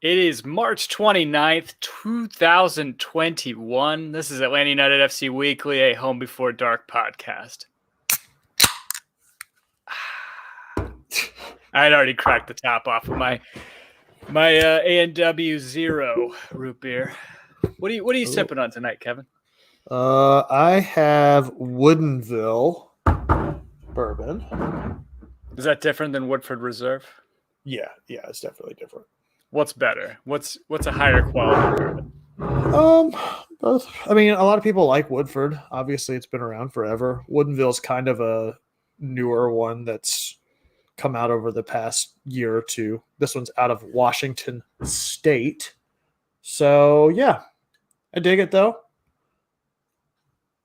It is March 29th, 2021. This is Atlanta United FC Weekly, a Home Before Dark podcast. I had already cracked the top off of my A&W Zero root beer. What are you sipping on tonight, Kevin? I have Woodinville bourbon. Is that different than Woodford Reserve? Yeah, it's definitely different. What's better? What's a higher quality bourbon? Both. I mean, a lot of people like Woodford. Obviously, it's been around forever. Woodinville's kind of a newer one that's come out over the past year or two. This one's out of Washington State. So, yeah, I dig it, though.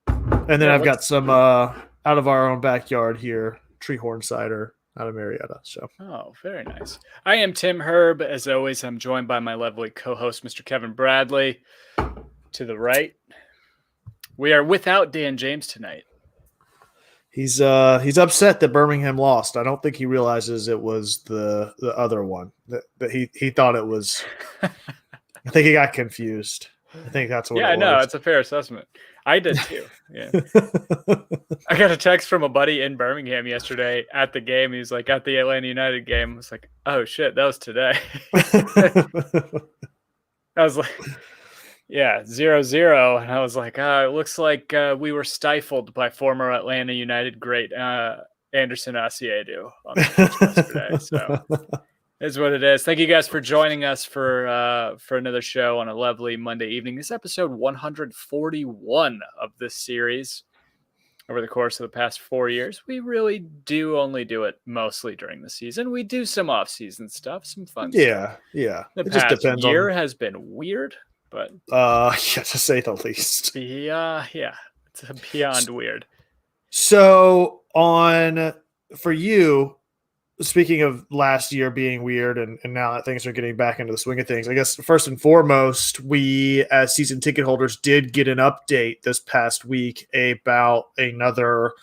And then I've got some out of our own backyard here, Treehorn cider out of Marietta. So, very nice. I am Tim Herb. As always, I'm joined by my lovely co-host, Mr. Kevin Bradley. To the right, we are without Dan James tonight. He's upset that Birmingham lost. I don't think he realizes it was the other one that he thought it was. I think he got confused. I think that's what. Yeah, no, it's a fair assessment. I did too. Yeah. I got a text from a buddy in Birmingham yesterday at the game. He was like, at the Atlanta United game. I was like, oh shit, that was today. I was like, yeah, 0-0. And I was like, it looks like we were stifled by former Atlanta United great Anderson Asiedu on the pitch yesterday. So is what it is. Thank you guys for joining us for another show on a lovely Monday evening. This is episode 141 of this series over the course of the past 4 years. We really do only do it mostly during the season. We do some off-season stuff, some fun stuff. Yeah. The past year has been weird, but to say the least. It's beyond weird. So for you, speaking of last year being weird and now that things are getting back into the swing of things, I guess first and foremost, we as season ticket holders did get an update this past week about another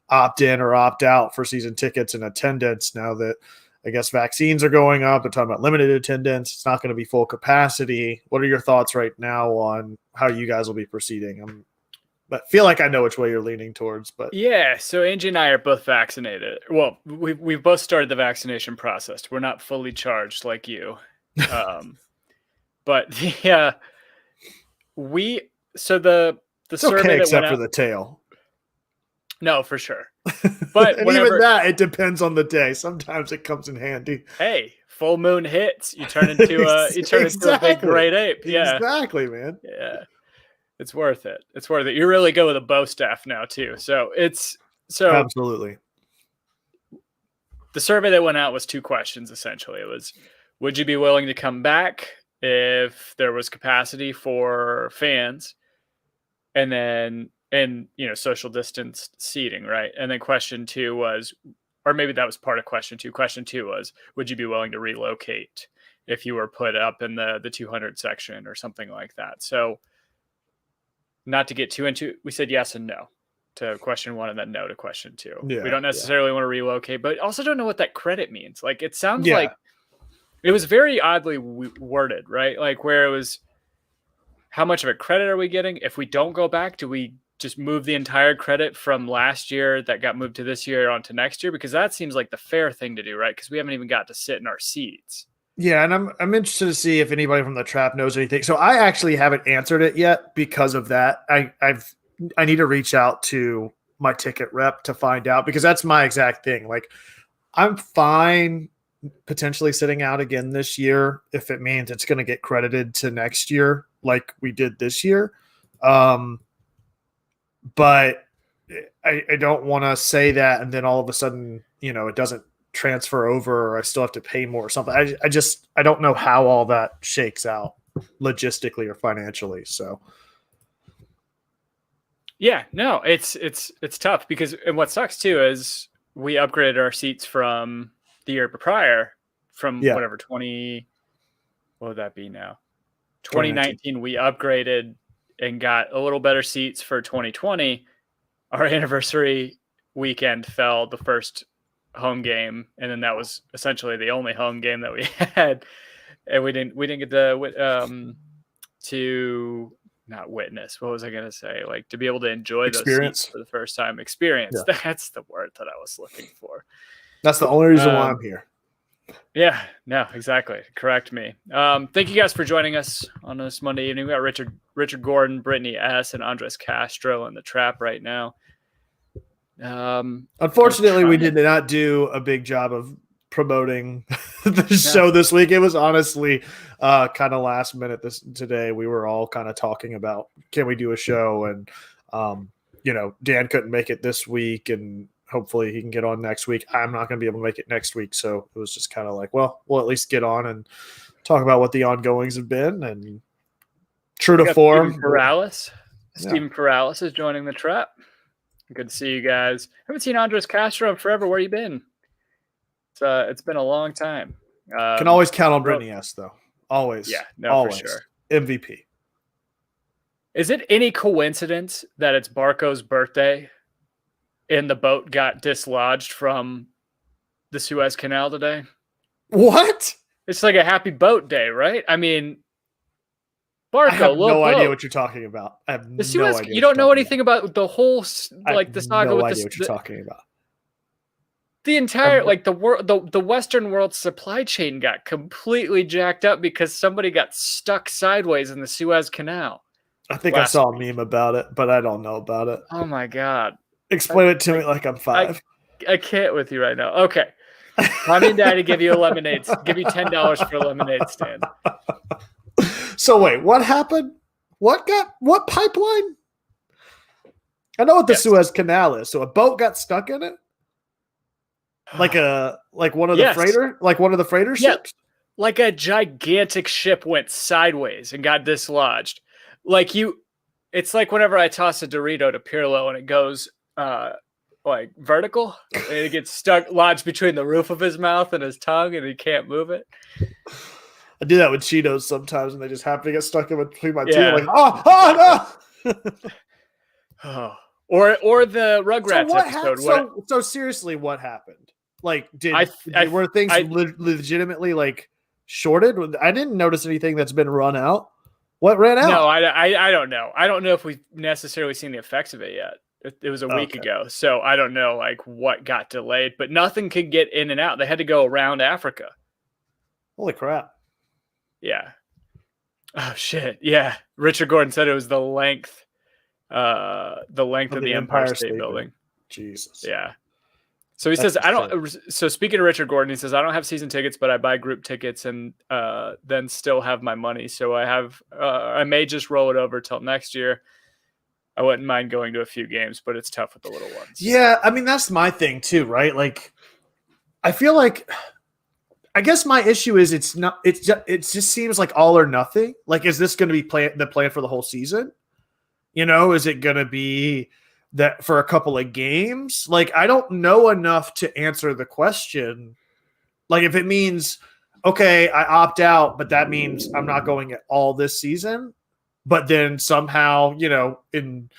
opt-in or opt-out for season tickets and attendance. Now that I guess vaccines are going up, they're talking about limited attendance. It's not going to be full capacity. What are your thoughts right now on how you guys will be proceeding? I feel like I know which way you're leaning towards, but yeah. So Angie and I are both vaccinated. Well, we've both started the vaccination process. We're not fully charged like you, but the survey okay, except for the tail. No, for sure. But and even that, it depends on the day. Sometimes it comes in handy. Hey, full moon hits, you turn into a big great ape. Yeah, exactly, man. Yeah. It's worth it. It's worth it. You really go with a bow staff now too. So absolutely. The survey that went out was two questions essentially. It was, would you be willing to come back if there was capacity for fans, and social distance seating, right? And then question two was, or maybe that was part of question two. Question two was, would you be willing to relocate if you were put up in the 200 section or something like that? So, not to get too into, we said yes and no to question one and then no to question two. Yeah, we don't necessarily want to relocate, but also don't know what that credit means. Like, it sounds like it was very oddly worded, right? Like, where it was, how much of a credit are we getting? If we don't go back, do we just move the entire credit from last year that got moved to this year onto next year? Because that seems like the fair thing to do, right? Because we haven't even got to sit in our seats. Yeah, and I'm interested to see if anybody from the Trap knows anything. So I actually haven't answered it yet because of that. I need to reach out to my ticket rep to find out, because that's my exact thing. Like, I'm fine potentially sitting out again this year if it means it's going to get credited to next year like we did this year. But I don't want to say that and then all of a sudden, it doesn't transfer over, or I still have to pay more or something. I don't know how all that shakes out logistically or financially. So yeah, no, it's tough because, and what sucks too is we upgraded our seats from the year prior from whatever 20, what would that be now? 2019, we upgraded and got a little better seats for 2020. Our anniversary weekend fell the first home game, and then that was essentially the only home game that we had. and we didn't get to not witness. What was I gonna say? Like to be able to enjoy those seats Experience. for the first time. Experience. Yeah. That's the word that I was looking for. That's the only reason why I'm here. Yeah, no, exactly. Correct me. Thank you guys for joining us on this Monday evening. We got Richard Gordon, Brittany S., and Andres Castro in the trap right now. Unfortunately, we did not do a big job of promoting the show this week. It was honestly kind of last minute today. We were all kind of talking about, can we do a show? And, Dan couldn't make it this week, and hopefully he can get on next week. I'm not going to be able to make it next week. So it was just kind of like, well, we'll at least get on and talk about what the ongoings have been. And true to form. Steven Perales is joining the trap. Good to see you guys. Haven't seen Andres Castro in forever. Where you been? It's been a long time. Can always count on Brittany S. though. Always. Yeah, no, always. For sure. MVP. Is it any coincidence that it's Barco's birthday and the boat got dislodged from the Suez Canal today? What? It's like a happy boat day, right? I mean, Barco, I have no idea what you're talking about. I have the Suez, no idea. You don't know anything about the whole, the saga no with idea what you're talking about. The entire, the Western world supply chain got completely jacked up because somebody got stuck sideways in the Suez Canal. I think I saw a meme about it, but I don't know about it. Oh my God. Explain it to me like I'm 5. I can't with you right now. Okay. Mommy and Daddy give you give you $10 for a lemonade stand. So wait, what happened? What pipeline? I know what the Suez Canal is. So a boat got stuck in it? Like one of the freighter ships? Like a gigantic ship went sideways and got dislodged. It's like whenever I toss a Dorito to Pirlo and it goes vertical, and it gets lodged between the roof of his mouth and his tongue, and he can't move it. I do that with Cheetos sometimes, and they just happen to get stuck in between my teeth. Like, oh no! Or the Rugrats episode. So seriously, what happened? Like, were things legitimately shorted? I didn't notice anything that's been run out. What ran out? No, I don't know. I don't know if we've necessarily seen the effects of it yet. It was a week ago, so I don't know what got delayed, but nothing could get in and out. They had to go around Africa. Holy crap. Yeah. Oh shit. Yeah. Richard Gordon said it was the length of the Empire State Building. Jesus. Yeah. So he says, so speaking of Richard Gordon, he says, I don't have season tickets, but I buy group tickets and then still have my money. So I may just roll it over till next year. I wouldn't mind going to a few games, but it's tough with the little ones. Yeah. I mean, that's my thing too, right? I feel I guess my issue is it just seems like all or nothing. Is this going to be the plan for the whole season? Is it going to be that for a couple of games? I don't know enough to answer the question. If it means, okay, I opt out, but that means I'm not going at all this season. But then somehow, in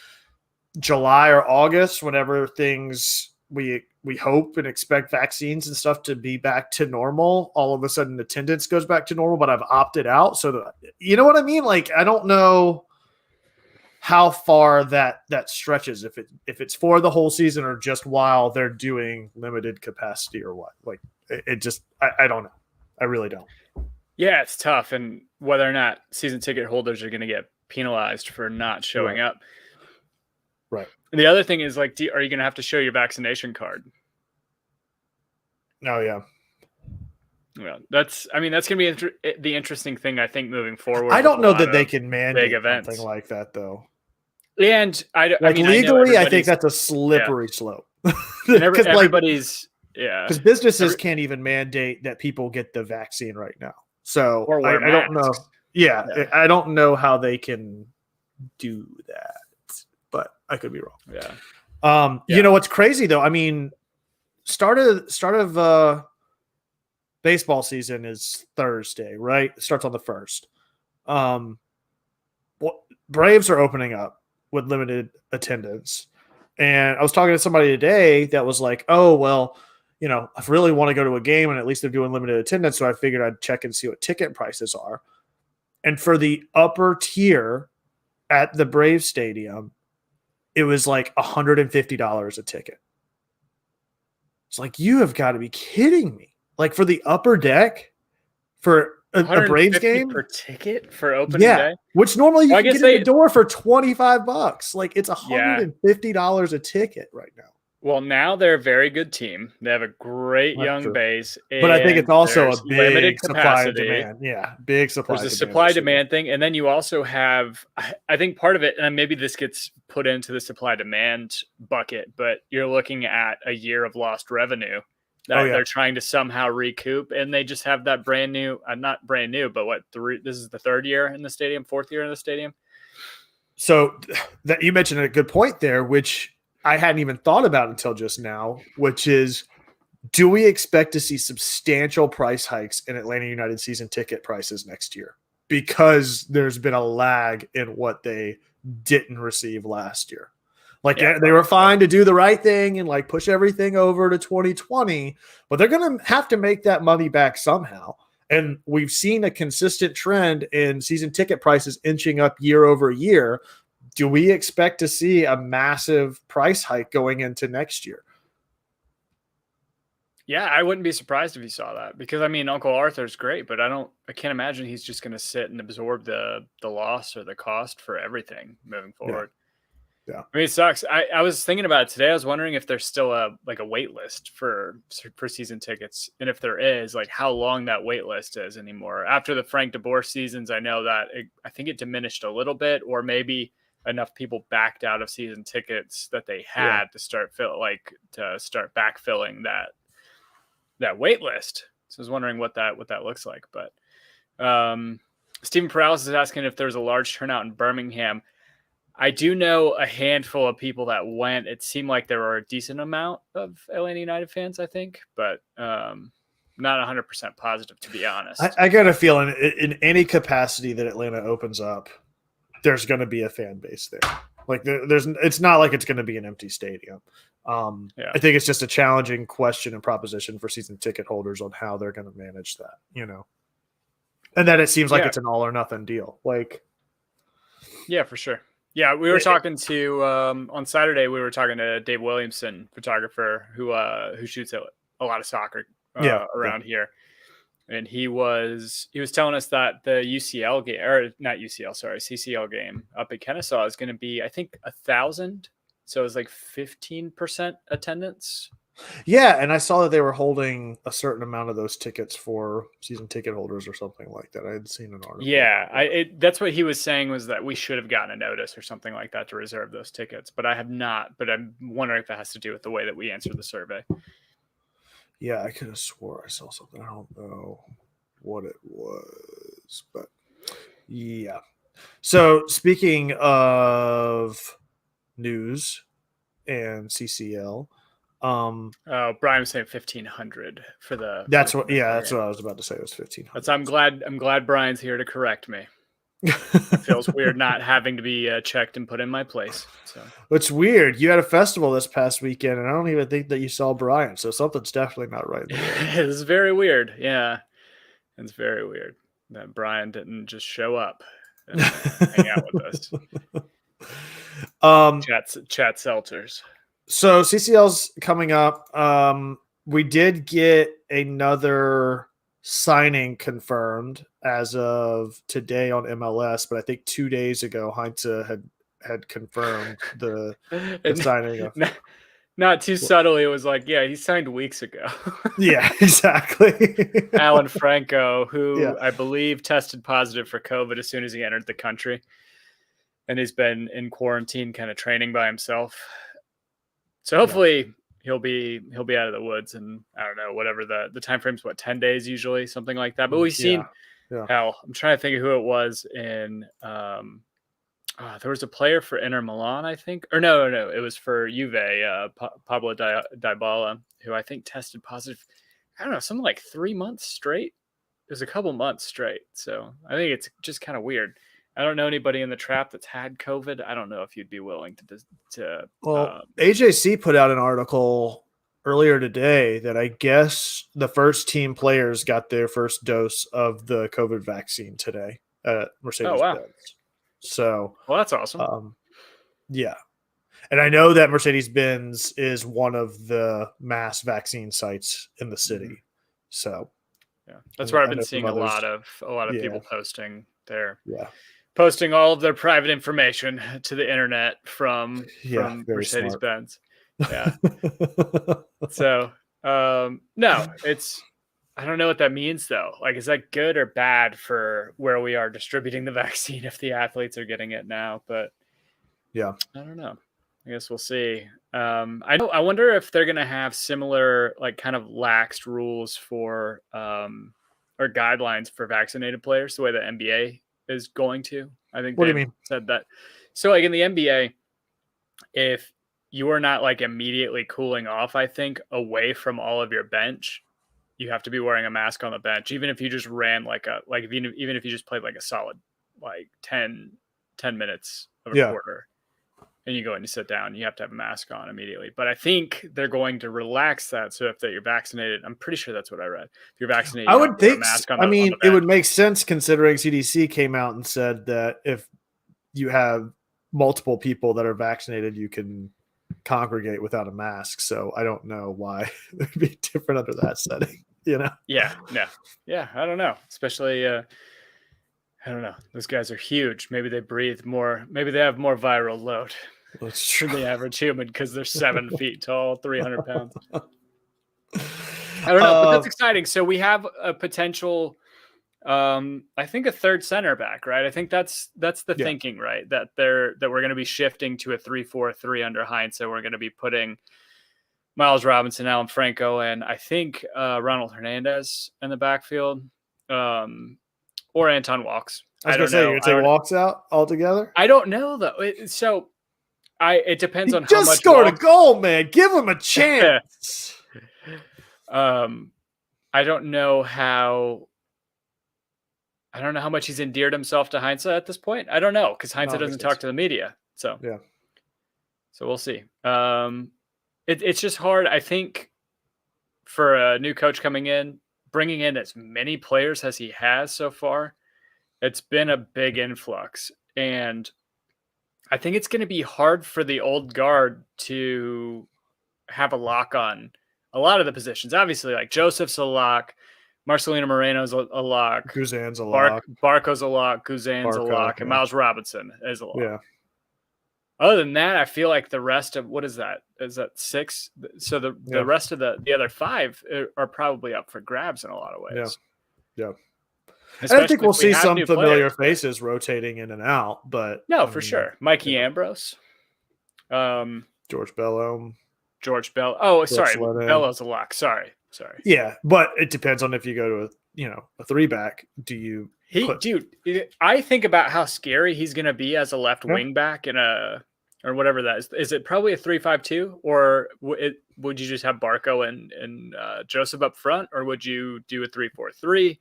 July or August, whenever things we hope and expect vaccines and stuff to be back to normal, all of a sudden attendance goes back to normal, but I've opted out. So you know what I mean? I don't know how far that stretches, if it's for the whole season or just while they're doing limited capacity or what. I don't know. I really don't. Yeah, it's tough. And whether or not season ticket holders are going to get penalized for not showing up. Right. And the other thing is are you going to have to show your vaccination card? Oh yeah. Well, that's going to be the interesting thing, I think, moving forward. I don't know that they can mandate something like that though. And legally, I think that's a slippery slope. Because everybody's because businesses can't even mandate that people get the vaccine right now. So I don't know. Yeah, I don't know how they can do that, but I could be wrong. Yeah. You know what's crazy though? I mean, start of baseball season is Thursday, right? It starts on the 1st. Braves are opening up with limited attendance, and I was talking to somebody today that was like, "Oh well, I really want to go to a game, and at least they're doing limited attendance. So I figured I'd check and see what ticket prices are. And for the upper tier at the Braves Stadium, it was like $150 a ticket. It's like, you have got to be kidding me. Like for the upper deck for a Braves 150 game? per ticket for opening Yeah. day. Which normally you Well, I can guess get in the door for $25. Like it's yeah. $150 a ticket right now. Well, now they're a very good team. They have a great That's young true. base, But I think it's and also a there's limited big supply and capacity. demand. Yeah, big supply There's a and demand. supply-demand thing, and then you also have, I think part of it, and maybe this gets put into the supply-demand bucket, but you're looking at a year of lost revenue that they're trying to somehow recoup, and they just have that brand new, not brand new, but this is the third year in the stadium, fourth year in the stadium? So that you mentioned a good point there, which I hadn't even thought about until just now, which is, do we expect to see substantial price hikes in Atlanta United season ticket prices next year? Because there's been a lag in what they didn't receive last year. Like they were fine to do the right thing and like push everything over to 2020, but they're going to have to make that money back somehow. And we've seen a consistent trend in season ticket prices inching up year over year. Do we expect to see a massive price hike going into next year? Yeah, I wouldn't be surprised if you saw that, because I mean, Uncle Arthur's great, but I can't imagine he's just going to sit and absorb the loss or the cost for everything moving forward. Yeah. I mean, it sucks. I was thinking about it today. I was wondering if there's still a wait list for season tickets, and if there is, like how long that wait list is anymore. After the Frank DeBoer seasons, I know that I think it diminished a little bit, or maybe enough people backed out of season tickets that they had to start backfilling that wait list. So I was wondering what that looks like. But Stephen Perales is asking if there's a large turnout in Birmingham. I do know a handful of people that went. It seemed like there were a decent amount of Atlanta United fans, I think, but not 100% positive, to be honest. I got a feeling in any capacity that Atlanta opens up, there's going to be a fan base there. Like it's not like it's going to be an empty stadium. I think it's just a challenging question and proposition for season ticket holders on how they're going to manage that, and then it seems like it's an all or nothing deal. Like, yeah, for sure. Yeah, we were talking to on Saturday. We were talking to Dave Williamson, photographer who shoots a lot of soccer around here, and he was telling us that the UCL game, or not UCL, sorry, CCL game up at Kennesaw is going to be, I think, 1,000. So it was like 15% attendance. Yeah, and I saw that they were holding a certain amount of those tickets for season ticket holders or something like that. I had seen an article. Yeah, that's what he was saying, was that we should have gotten a notice or something like that to reserve those tickets, but I have not. But I'm wondering if that has to do with the way that we answered the survey. Yeah, I could have swore I saw something. I don't know what it was, but yeah. So speaking of news and CCL, Brian was saying 1,500 for the. That's what I was about to say. It was 1,500. I'm glad Brian's here to correct me. It feels weird not having to be checked and put in my place. So it's weird. You had a festival this past weekend, and I don't even think that you saw Brian. So something's definitely not right. It's very weird. Yeah, it's very weird that Brian didn't just show up and hang out with us. Chat seltzers. So CCL's coming up. We did get another signing confirmed as of today on MLS, but I think 2 days ago Heinze had confirmed the signing of. Not too subtly, it was like, yeah, he signed weeks ago. Yeah, exactly. Alan Franco, who I believe tested positive for COVID as soon as he entered the country, and he's been in quarantine, kind of training by himself. So hopefully he'll be out of the woods, and I don't know, whatever the time frame's, 10 days usually, something like that. But we've seen hell. I'm trying to think of who it was in. There was a player for Inter Milan, I think, or no, it was for Juve. Pablo Dybala, who I think tested positive. I don't know, something like 3 months straight. It was a couple months straight. So I think it's just kind of weird. I don't know anybody in the trap that's had COVID. I don't know if you'd be willing to. Well, AJC put out an article earlier today that I guess the first team players got their first dose of the COVID vaccine today at Oh wow. Mercedes-Benz. So, Well, that's awesome. yeah. And I know that Mercedes-Benz is one of the mass vaccine sites in the city. Mm-hmm. So, yeah, that's where I've I been know some seeing a others. lot of people posting all of their private information to the internet from Very smart. Mercedes-Benz. Yeah. So, no, I don't know what that means though. Like, is that good or bad for where we are distributing the vaccine if the athletes are getting it now? But yeah, I don't know. I guess we'll see. I wonder if they're going to have similar, like, kind of laxed rules for, or guidelines for vaccinated players, the way the NBA is going to. I think what do you they've mean? said that. So, like in the NBA, if you are not like immediately cooling off, I think away from all of your bench, you have to be wearing a mask on the bench, even if you just ran even if you just played like a solid like 10 minutes of a quarter. And you go and you sit down, you have to have a mask on immediately. But I think they're going to relax that. So if you're vaccinated, I'm pretty sure that's what I read. If you're vaccinated, I you would wear a think. mask on I the mean, it bench. would make sense considering CDC came out and said that if you have multiple people that are vaccinated, you can congregate without a mask. So I don't know why it would be different under that setting. You know? Yeah. I don't know. Especially, I don't know. Those guys are huge. Maybe they breathe more. Maybe they have more viral load than the average human because they're 7 feet tall, 300 pounds. I don't know, but that's exciting. So we have a potential, I think a third center back, right? I think that's the thinking, right? That we're going to be shifting to a 3-4-3 under Heinz. So we're going to be putting Miles Robinson, Alan Franco, and I think Ronald Hernandez in the backfield, or Anton Walks. I was going to say, you're going to take Walks out altogether? I don't know, though. It depends on how much. Just scored a goal, man. Give him a chance. I don't know how much he's endeared himself to Heinze at this point. I don't know, because Heinze doesn't talk to the media. So we'll see. It's just hard, I think, for a new coach coming in, bringing in as many players as he has so far. It's been a big influx, and I think it's going to be hard for the old guard to have a lock on a lot of the positions. Obviously, like Joseph's a lock, Marcelino Moreno's a lock, Guzan's a lock, Barco's a lock, Guzan's a lock, and Miles Robinson is a lock. Yeah. Other than that, I feel like the rest of, what is that? Is that 6? So the rest of the other 5 are probably up for grabs in a lot of ways. Yeah. And I think we'll see some familiar faces rotating in and out, but for sure. Mikey Ambrose, George Bello. Oh, sorry, Bello's a lock. Sorry. Yeah, but it depends on if you go to a 3-back. Do you? I think about how scary he's going to be as a left wing back or whatever that is. Is it probably a 3-5-2, or would you just have Barco and Joseph up front, or would you do a 3-4-3?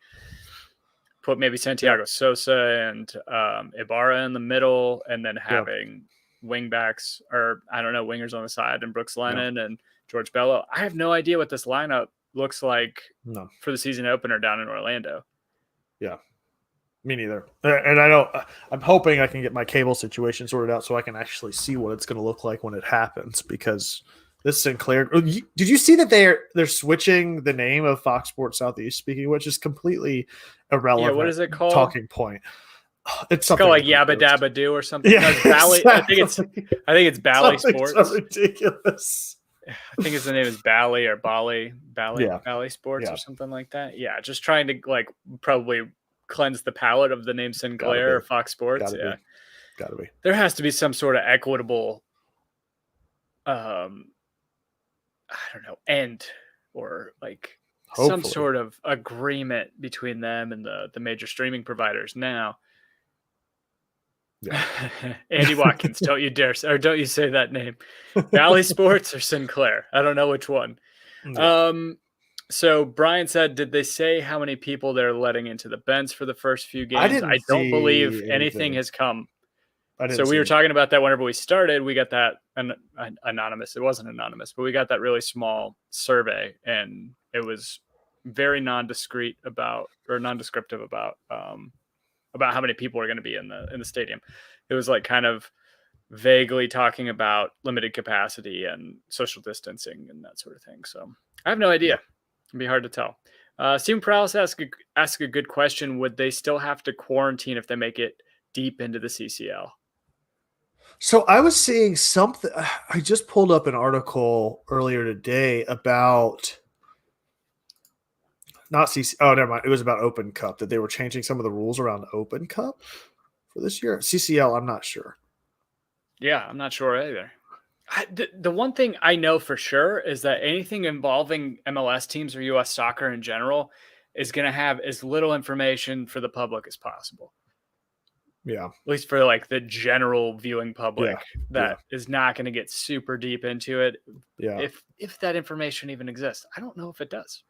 Put maybe Santiago Sosa and Ibarra in the middle, and then having wing backs, or I don't know, wingers on the side, and Brooks Lennon and George Bello. I have no idea what this lineup looks like for the season opener down in Orlando. Yeah, me neither. And I'm hoping I can get my cable situation sorted out so I can actually see what it's going to look like when it happens, because this Sinclair. Did you see that they're switching the name of Fox Sports Southeast? Speaking of which, is completely irrelevant. Yeah, what is it called? Talking point. It's called like Yabba Dabba Doo or something. Yeah, Exactly. I think it's Bally Sports. So ridiculous. I think his name is Bally or Bally Sports or something like that. Yeah, just trying to like probably cleanse the palate of the name Sinclair or Fox Sports. Gotta be. There has to be some sort of equitable, I don't know, end or like some sort of agreement between them and the major streaming providers now. Yeah. Andy Watkins, don't you say that name. Valley Sports or Sinclair? I don't know which one. No. So Brian said, did they say how many people they're letting into the Benz for the first few games? I don't believe anything has come I didn't So we see were it. talking about that whenever we started. We got that anonymous. It wasn't anonymous, but we got that really small survey, and it was very nondescript about how many people are going to be in the stadium. It was like kind of vaguely talking about limited capacity and social distancing and that sort of thing. So I have no idea. It'd be hard to tell. Steven Prowse ask a good question. Would they still have to quarantine if they make it deep into the CCL? So I was seeing something. I just pulled up an article earlier today about not CC. Oh, never mind. It was about Open Cup, that they were changing some of the rules around Open Cup for this year. CCL, I'm not sure. Yeah, I'm not sure either. The one thing I know for sure is that anything involving MLS teams or US soccer in general is going to have as little information for the public as possible. Yeah. At least for like the general viewing public Yeah. is not going to get super deep into it. Yeah. If that information even exists. I don't know if it does.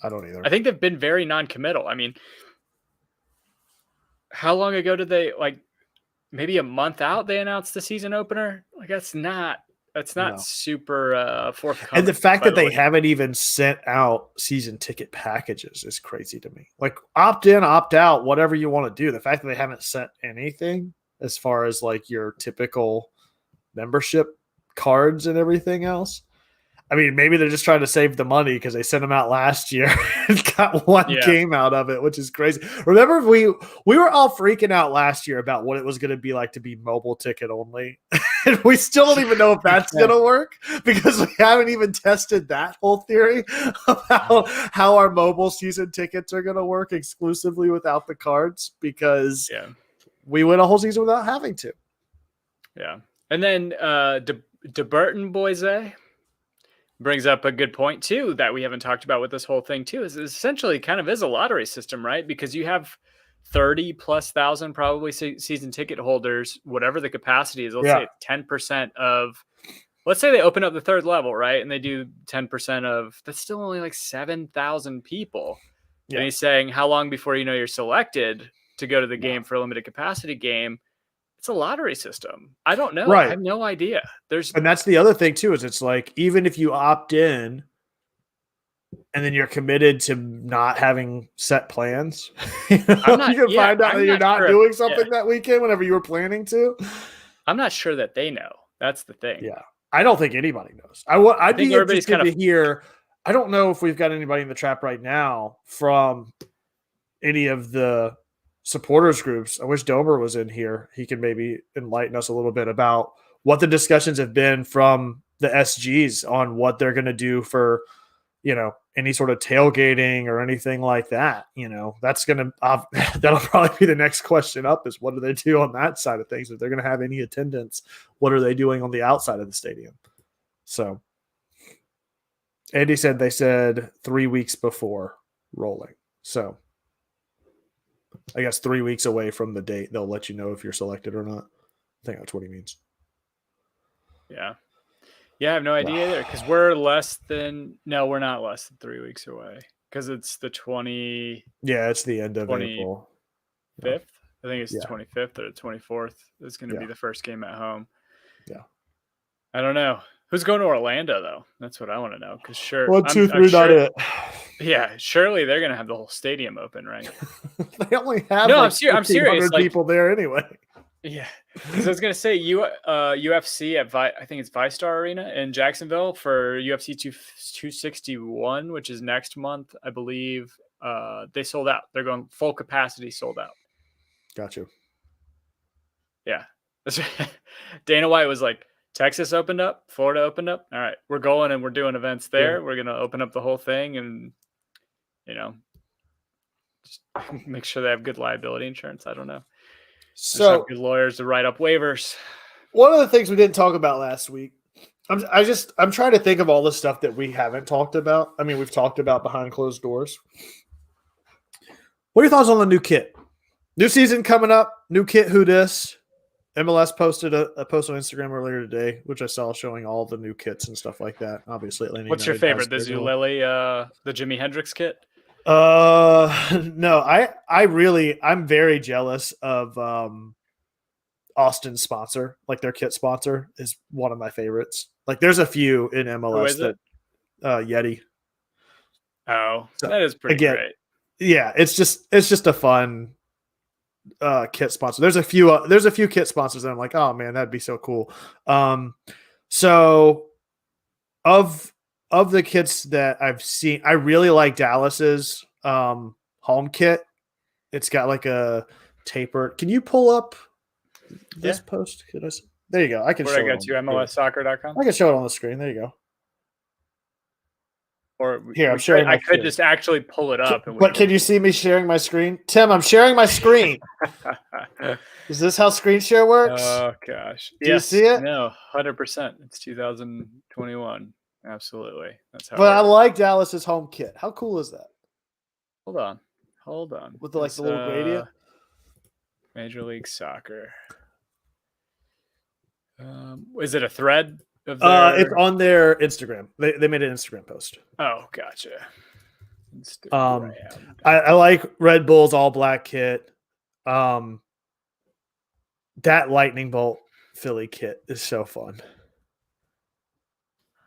I don't either. I think they've been very non-committal. I mean, how long ago did they, like, maybe a month out they announced the season opener? Like that's not No. super forthcoming. And the fact that they way. haven't even sent out season ticket packages is crazy to me. Like opt in, opt out, whatever you want to do. The fact that they haven't sent anything as far as like your typical membership cards and everything else. I mean, maybe they're just trying to save the money because they sent them out last year and got one game out of it, which is crazy. Remember, we were all freaking out last year about what it was going to be like to be mobile ticket only. And we still don't even know if that's going to work because we haven't even tested that whole theory about how our mobile season tickets are going to work exclusively without the cards, because we went a whole season without having to. Yeah. And then De Burton Boise brings up a good point too that we haven't talked about with this whole thing too, is essentially kind of is a lottery system, right? Because you have 30,000+ probably season ticket holders, whatever the capacity is. Let's say it's 10% of, let's say they open up the third level, right? And they do 10% of, that's still only like 7,000 people. Yeah. And he's saying, how long before you know you're selected to go to the game for a limited capacity game? It's a lottery system. I don't know. Right. I have no idea. And that's the other thing too, is it's like, even if you opt in and then you're committed to not having set plans, you can find out that you're not doing something that weekend whenever you were planning to. I'm not sure that they know. That's the thing. Yeah. I don't think anybody knows. I'd be interested to hear. I don't know if we've got anybody in the trap right now from any of the supporters groups. I wish Domer was in here. He can maybe enlighten us a little bit about what the discussions have been from the SGs on what they're going to do for, any sort of tailgating or anything like that. That's going to, that'll probably be the next question up, is what do they do on that side of things? If they're going to have any attendance, what are they doing on the outside of the stadium? So Andy said, they said 3 weeks before rolling. So I guess 3 weeks away from the date, they'll let you know if you're selected or not. I think that's what he means. Yeah. Yeah, I have no idea either, because we're we're not less than 3 weeks away, because it's the 20. Yeah, it's the end of April. 5th? I think it's the 25th or the 24th. It's going to be the first game at home. Yeah. I don't know. Who's going to Orlando, though? That's what I want to know, because 1, 2, 3, not it. Yeah, surely they're going to have the whole stadium open, right? They only have I'm serious. People there anyway. Yeah, because I was gonna say UFC at I think it's ViStar Arena in Jacksonville for UFC 261, which is next month, I believe. They sold out. They're going full capacity, sold out. Got you. Yeah, Dana White was like, Texas opened up, Florida opened up. All right, we're going and we're doing events there. Yeah. We're gonna open up the whole thing, and just make sure they have good liability insurance. I don't know. So good lawyers to write up waivers. One of the things we didn't talk about last week, I'm trying to think of all the stuff that we haven't talked about. I mean, we've talked about behind closed doors. What are your thoughts on the new kit? New season coming up. New kit. Who dis? MLS posted a post on Instagram earlier today, which I saw showing all the new kits and stuff like that. Obviously, Atlanta What's your favorite? The Zulily, the Jimi Hendrix kit? No, I'm very jealous of Austin's sponsor, like their kit sponsor, is one of my favorites. Like there's a few in Who MLS is it? that Yeti. Oh, So that is pretty again, great. yeah, it's just a fun kit sponsor. There's a few kit sponsors that I'm like, oh man, that'd be so cool. So of the kits that I've seen, I really like Dallas's home kit. It's got like a taper. Can you pull up this post? There you go. I can Where'd show I go it to? on MLSsoccer.com? I can show it on the screen. There you go. Or Here, I'm sharing my I could screen. just actually pull it up. But can you see me sharing my screen? Tim, I'm sharing my screen. Is this how screen share works? Oh gosh. Do you see it? No, 100%. It's 2021. Absolutely. That's how. But I like Dallas's home kit. How cool is that? Hold on. With the little gradient. Major League Soccer. Is it a thread? It's on their Instagram. They made an Instagram post. Oh, gotcha. I like Red Bull's all black kit. That lightning bolt Philly kit is so fun.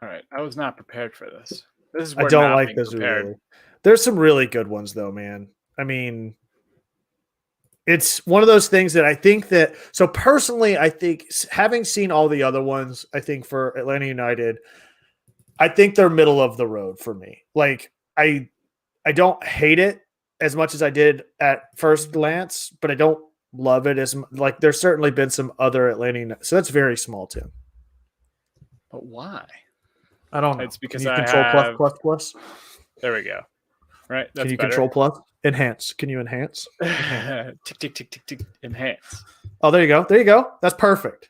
All right, I was not prepared for this. This is I don't like this really. There's some really good ones though, man. I mean, it's one of those things that I think that. So personally, I think having seen all the other ones, I think for Atlanta United, I think they're middle of the road for me. Like I don't hate it as much as I did at first glance, but I don't love it as like. There's certainly been some other Atlanta United, so that's very small, Tim. But why? I don't know. It's because Can you control plus. There we go. Right. That's Can you better. control plus? Enhance. Can you enhance? Tick, tick, tick, tick, tick. Enhance. Oh, there you go. There you go. That's perfect.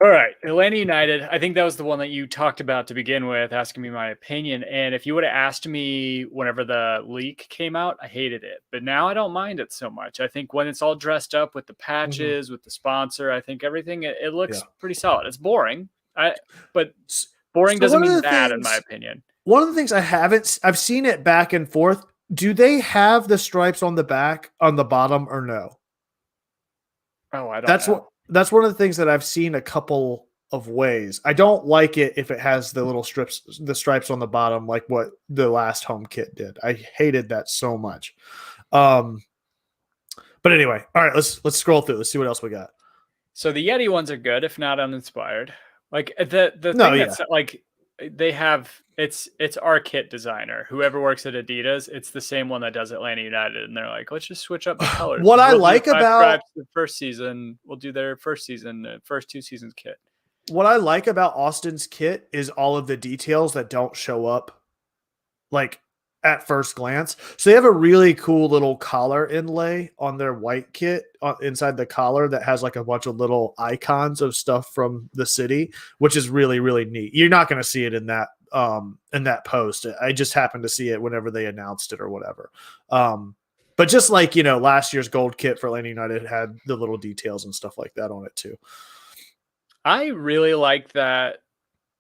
All right. Atlanta United. I think that was the one that you talked about to begin with, asking me my opinion. And if you would have asked me whenever the leak came out, I hated it. But now I don't mind it so much. I think when it's all dressed up with the patches, with the sponsor, I think everything, it looks pretty solid. It's boring. But boring doesn't mean bad, in my opinion. One of the things I've seen it back and forth. Do they have the stripes on the back, on the bottom, or no? Oh, I don't know. That's one of the things that I've seen a couple of ways. I don't like it if it has the little the stripes on the bottom, like what the last home kit did. I hated that so much. But anyway, all right, let's scroll through. Let's see what else we got. So the Yeti ones are good, if not uninspired. Like the thing that's like they have it's our kit designer. Whoever works at Adidas, it's the same one that does Atlanta United, and they're like, let's just switch up the colors. What I like about the first season, we'll do their first season, first 2 seasons kit. What I like about Austin's kit is all of the details that don't show up like at first glance. So they have a really cool little collar inlay on their white kit inside the collar that has like a bunch of little icons of stuff from the city, which is really, really neat. You're not going to see it in that post. I just happened to see it whenever they announced it or whatever. But just like, last year's gold kit for Atlanta United had the little details and stuff like that on it too. I really like that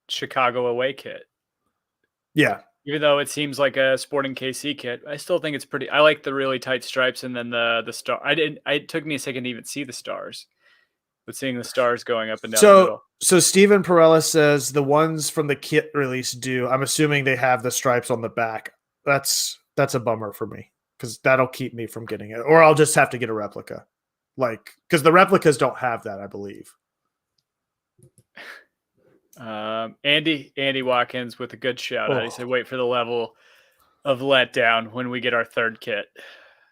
Chicago away kit. Yeah. Even though it seems like a Sporting KC kit, I still think it's pretty. I like the really tight stripes and then the star. It took me a second to even see the stars, but seeing the stars going up and down the middle. So Steven Perella says the ones from the kit release do. I'm assuming they have the stripes on the back. That's a bummer for me because that'll keep me from getting it, or I'll just have to get a replica, because the replicas don't have that, I believe. Andy Watkins with a good shout out. He said, wait for the level of letdown when we get our third kit.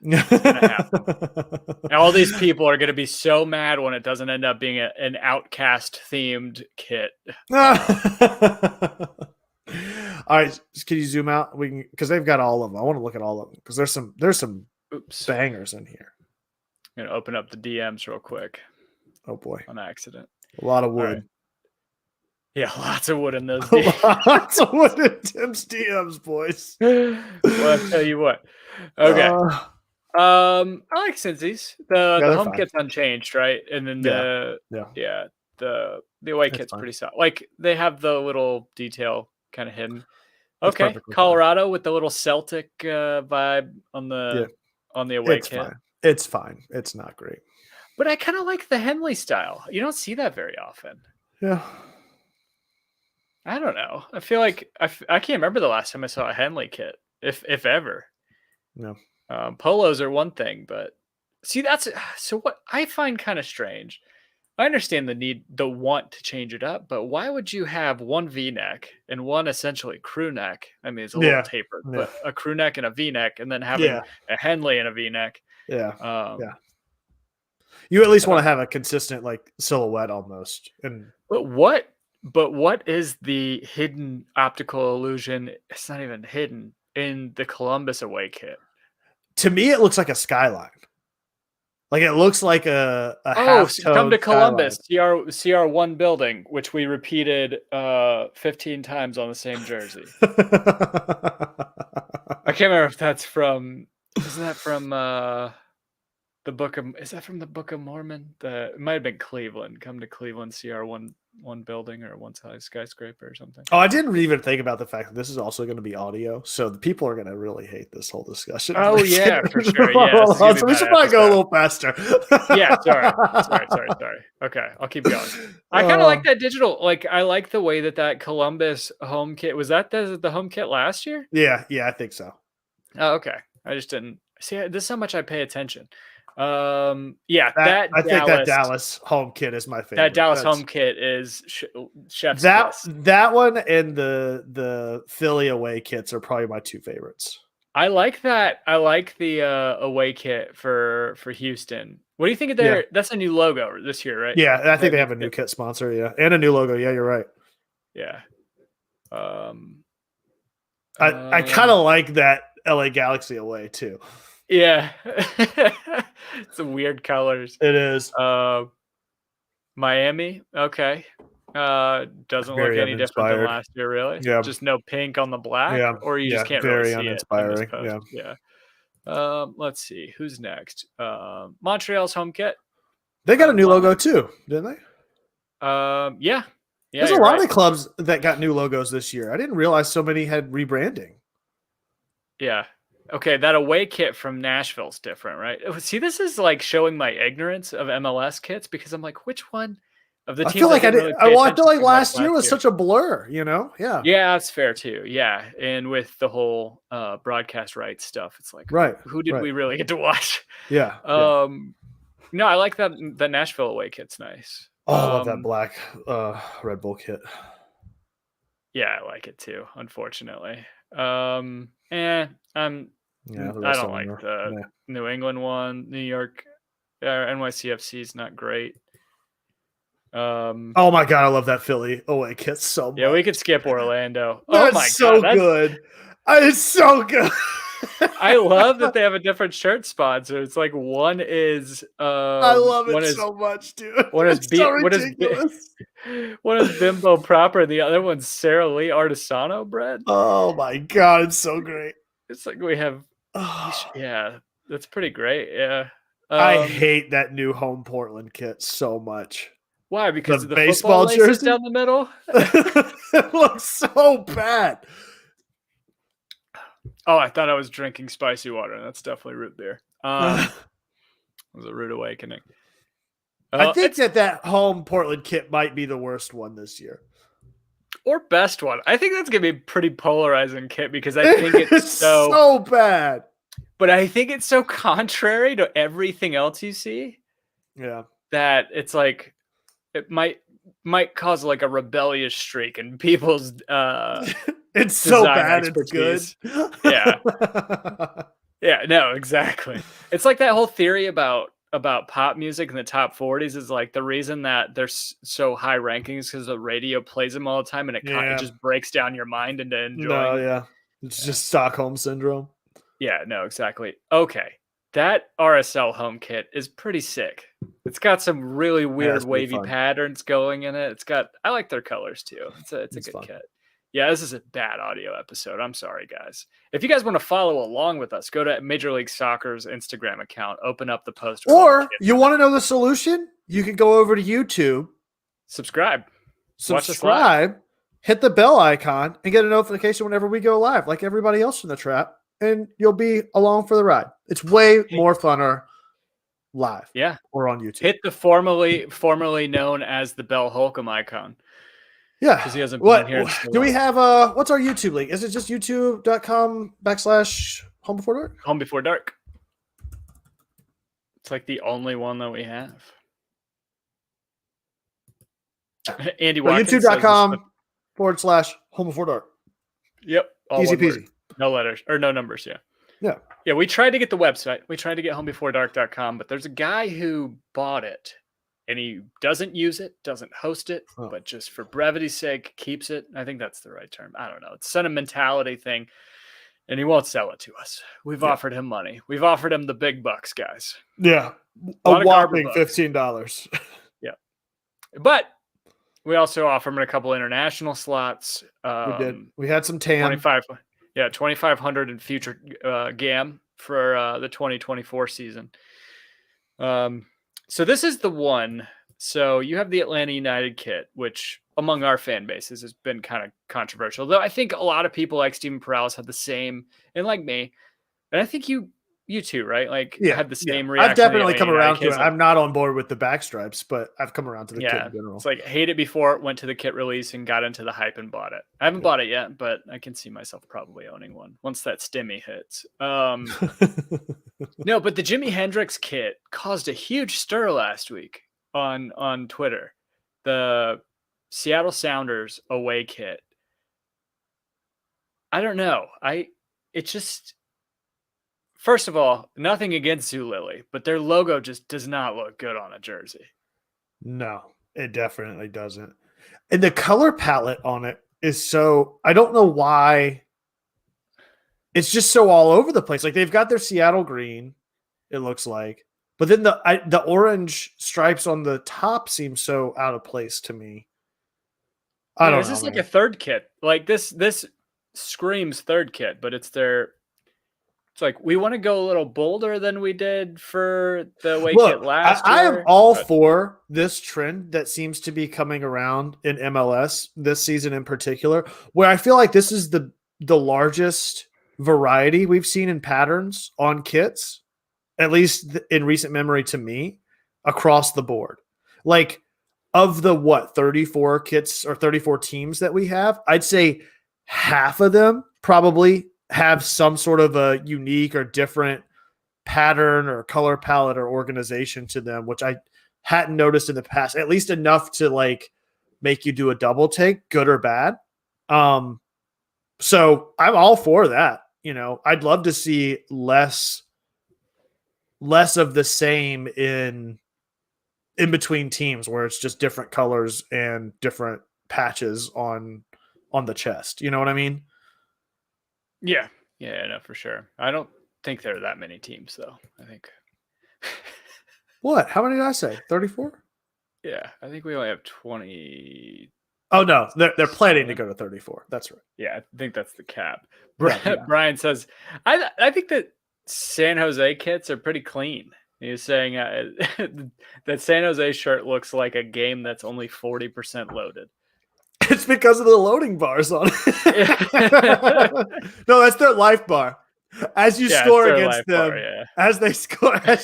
It's gonna happen. All these people are going to be so mad when it doesn't end up being an Outcast themed kit. All right, can you zoom out? We can, because they've got all of them. I want to look at all of them because there's some bangers in here. I'm gonna open up the DMs real quick. Oh boy, on accident. A lot of wood. Yeah, lots of wood in those DMs. Lots of wood in Tim's DMs, boys. Well, I'll tell you what. Okay. I like Cincy's. The home kit's unchanged, right? And then the away kit's pretty solid. Like they have the little detail kind of hidden. Okay. Colorado with the little Celtic vibe on the away kit. Fine. It's fine. It's not great. But I kind of like the Henley style. You don't see that very often. Yeah. I don't know. I feel like I can't remember the last time I saw a Henley kit, if ever. No. Polos are one thing, but see, that's so what I find kind of strange. I understand the want to change it up, but why would you have one V-neck and one essentially crew neck? I mean, it's a little tapered, Yeah. but a crew neck and a V-neck, and then having Yeah. a Henley and a V-neck. Yeah. Um, Yeah. You at least I want don't to have a consistent like silhouette almost. And But what is the hidden optical illusion? It's not even hidden in the Columbus away kit. to me, it looks like a skyline. Like it looks like a Oh, half-tone come to skyline. Columbus, CR1 building, which we repeated 15 times on the same jersey. I can't remember if that's from. Isn't that from the book of? Is that from the Book of Mormon? It might have been Cleveland. Come to Cleveland, CR1 building or one size skyscraper or something. Oh, I didn't even think about the fact that this is also going to be audio, so the people are going to really hate this whole discussion. Oh yeah, for sure. Yeah, so we should probably go a little faster. Yeah, sorry. Okay, I'll keep going. I kind of like that digital. Like, I like the way that Columbus home kit was. That the home kit last year? Yeah, I think so. Oh, okay. I just didn't see. This is how much I pay attention. Yeah, I think that Dallas home kit is my favorite. That Dallas home kit is chef's kiss. That one and the Philly away kits are probably my two favorites. I like that. I like the away kit for Houston. What do you think of their? That's a new logo this year, right? Yeah, I think they have a new kit sponsor. Yeah, and a new logo. Yeah, you're right. Yeah. I kind of like that LA Galaxy away too. Yeah. Some weird colors. It is. Miami. Okay. Doesn't Very look any different than last year, really. Yeah. Just no pink on the black. Yeah. Or you just can't very really see uninspiring. it in this post. Yeah. Let's see. Who's next? Montreal's home kit. They got a new logo too, didn't they? Yeah. There's a lot of clubs that got new logos this year. I didn't realize so many had rebranding. Yeah. Okay, that away kit from Nashville's different, right? See, this is like showing my ignorance of MLS kits because I'm like, which one of the teams? I feel like I feel like last year was such a blur, you know? Yeah. Yeah, that's fair too. Yeah, and with the whole broadcast rights stuff, it's like, right? Who did we really get to watch? Yeah. No, I like that. The Nashville away kit's nice. Oh, I love that black Red Bull kit. Yeah, I like it too. Unfortunately, I don't like the New England one. New York, NYCFC is not great. Oh my god, I love that Philly away kit so much. Yeah, we could skip Orlando. Oh my god, that's good. It's so good. I love that they have a different shirt sponsor. It's like one is I love it so much, dude. One is Bimbo Proper, the other one's Sara Lee Artisano bread. Oh my god, it's so great. It's like we have yeah, that's pretty great. Yeah. I hate that new home Portland kit so much. Why? Because the baseball jersey down the middle? It looks so bad. Oh, I thought I was drinking spicy water. That's definitely root beer. It was a rude awakening. I think that home Portland kit might be the worst one this year. Or best one. I think that's going to be a pretty polarizing kit because I think it's so bad. But I think it's so contrary to everything else you see. Yeah. That it's like it might cause like a rebellious streak in people's it's so bad expertise. It's good. Yeah. Yeah, no, exactly. It's like that whole theory about pop music in the top 40s is like the reason that there's so high rankings because the radio plays them all the time and it just breaks down your mind into enjoying. No, yeah. It's just Stockholm syndrome. Yeah, no, exactly. Okay. That RSL home kit is pretty sick. It's got some really weird wavy patterns going in it. I like their colors too. It's a good kit. Yeah, this is a bad audio episode. I'm sorry, guys. If you guys want to follow along with us, go to Major League Soccer's Instagram account, open up the post. Or you want to know the solution? You can go over to YouTube. Subscribe, hit the bell icon, and get a notification whenever we go live, like everybody else in the trap, and you'll be along for the ride. It's way more funner live. Yeah. Or on YouTube. Hit the formerly known as the Bell Holcomb icon. Yeah. Because he hasn't been What here in so do we long. have? What's our YouTube link? Is it just youtube.com/home before dark? Home Before Dark. It's like the only one that we have. Andy Watkins. youtube.com/home before dark. Yep. Easy peasy. No letters or no numbers. Yeah. Yeah. Yeah. We tried to get the website. We tried to get homebeforedark.com, but there's a guy who bought it and he doesn't use it, doesn't host it, but just for brevity's sake, keeps it. I think that's the right term. I don't know. It's a sentimentality thing. And he won't sell it to us. We've offered him money. We've offered him the big bucks, guys. Yeah. A whopping $15. Yeah. But we also offer him a couple international slots. We did. We had some TAM. 2,500 in future GAM for the 2024 season. So this is the one. So you have the Atlanta United kit, which among our fan bases has been kind of controversial. Though I think a lot of people like Steven Perales had the same, and like me, and I think you too, right? Like had the same reaction. I've definitely come around to it. I'm not on board with the backstripes, but I've come around to the kit in general. It's like hate it before it went to the kit release and got into the hype and bought it. I haven't bought it yet, but I can see myself probably owning one once that stimmy hits. No, but the Jimi Hendrix kit caused a huge stir last week on Twitter. The Seattle Sounders away kit. I don't know. First of all, nothing against Zulily, but their logo just does not look good on a jersey. No, it definitely doesn't. And the color palette on it is so, I don't know why. It's just so all over the place. Like they've got their Seattle green, it looks like, but then the orange stripes on the top seem so out of place to me. I don't know. This is like a third kit. Like this screams third kit, but it's like we want to go a little bolder than we did for the away kit last year. I am all for this trend that seems to be coming around in MLS this season in particular, where I feel like this is the largest variety we've seen in patterns on kits, at least in recent memory to me, across the board. Like of the 34 kits or 34 teams that we have, I'd say half of them probably have some sort of a unique or different pattern or color palette or organization to them, which I hadn't noticed in the past, at least enough to like make you do a double take, good or bad. So I'm all for that. You know, I'd love to see less of the same in between teams where it's just different colors and different patches on the chest. You know what I mean? Yeah, no, for sure. I don't think there are that many teams, though. I think. What? How many did I say? 34? Yeah, I think we only have 20. Oh no, they're planning to go to 34. That's right. Yeah, I think that's the cap. Yeah. Brian says, I think that San Jose kits are pretty clean. He was saying that San Jose shirt looks like a game that's only 40% loaded. It's because of the loading bars on it. No, that's their life bar. As you score against them, as you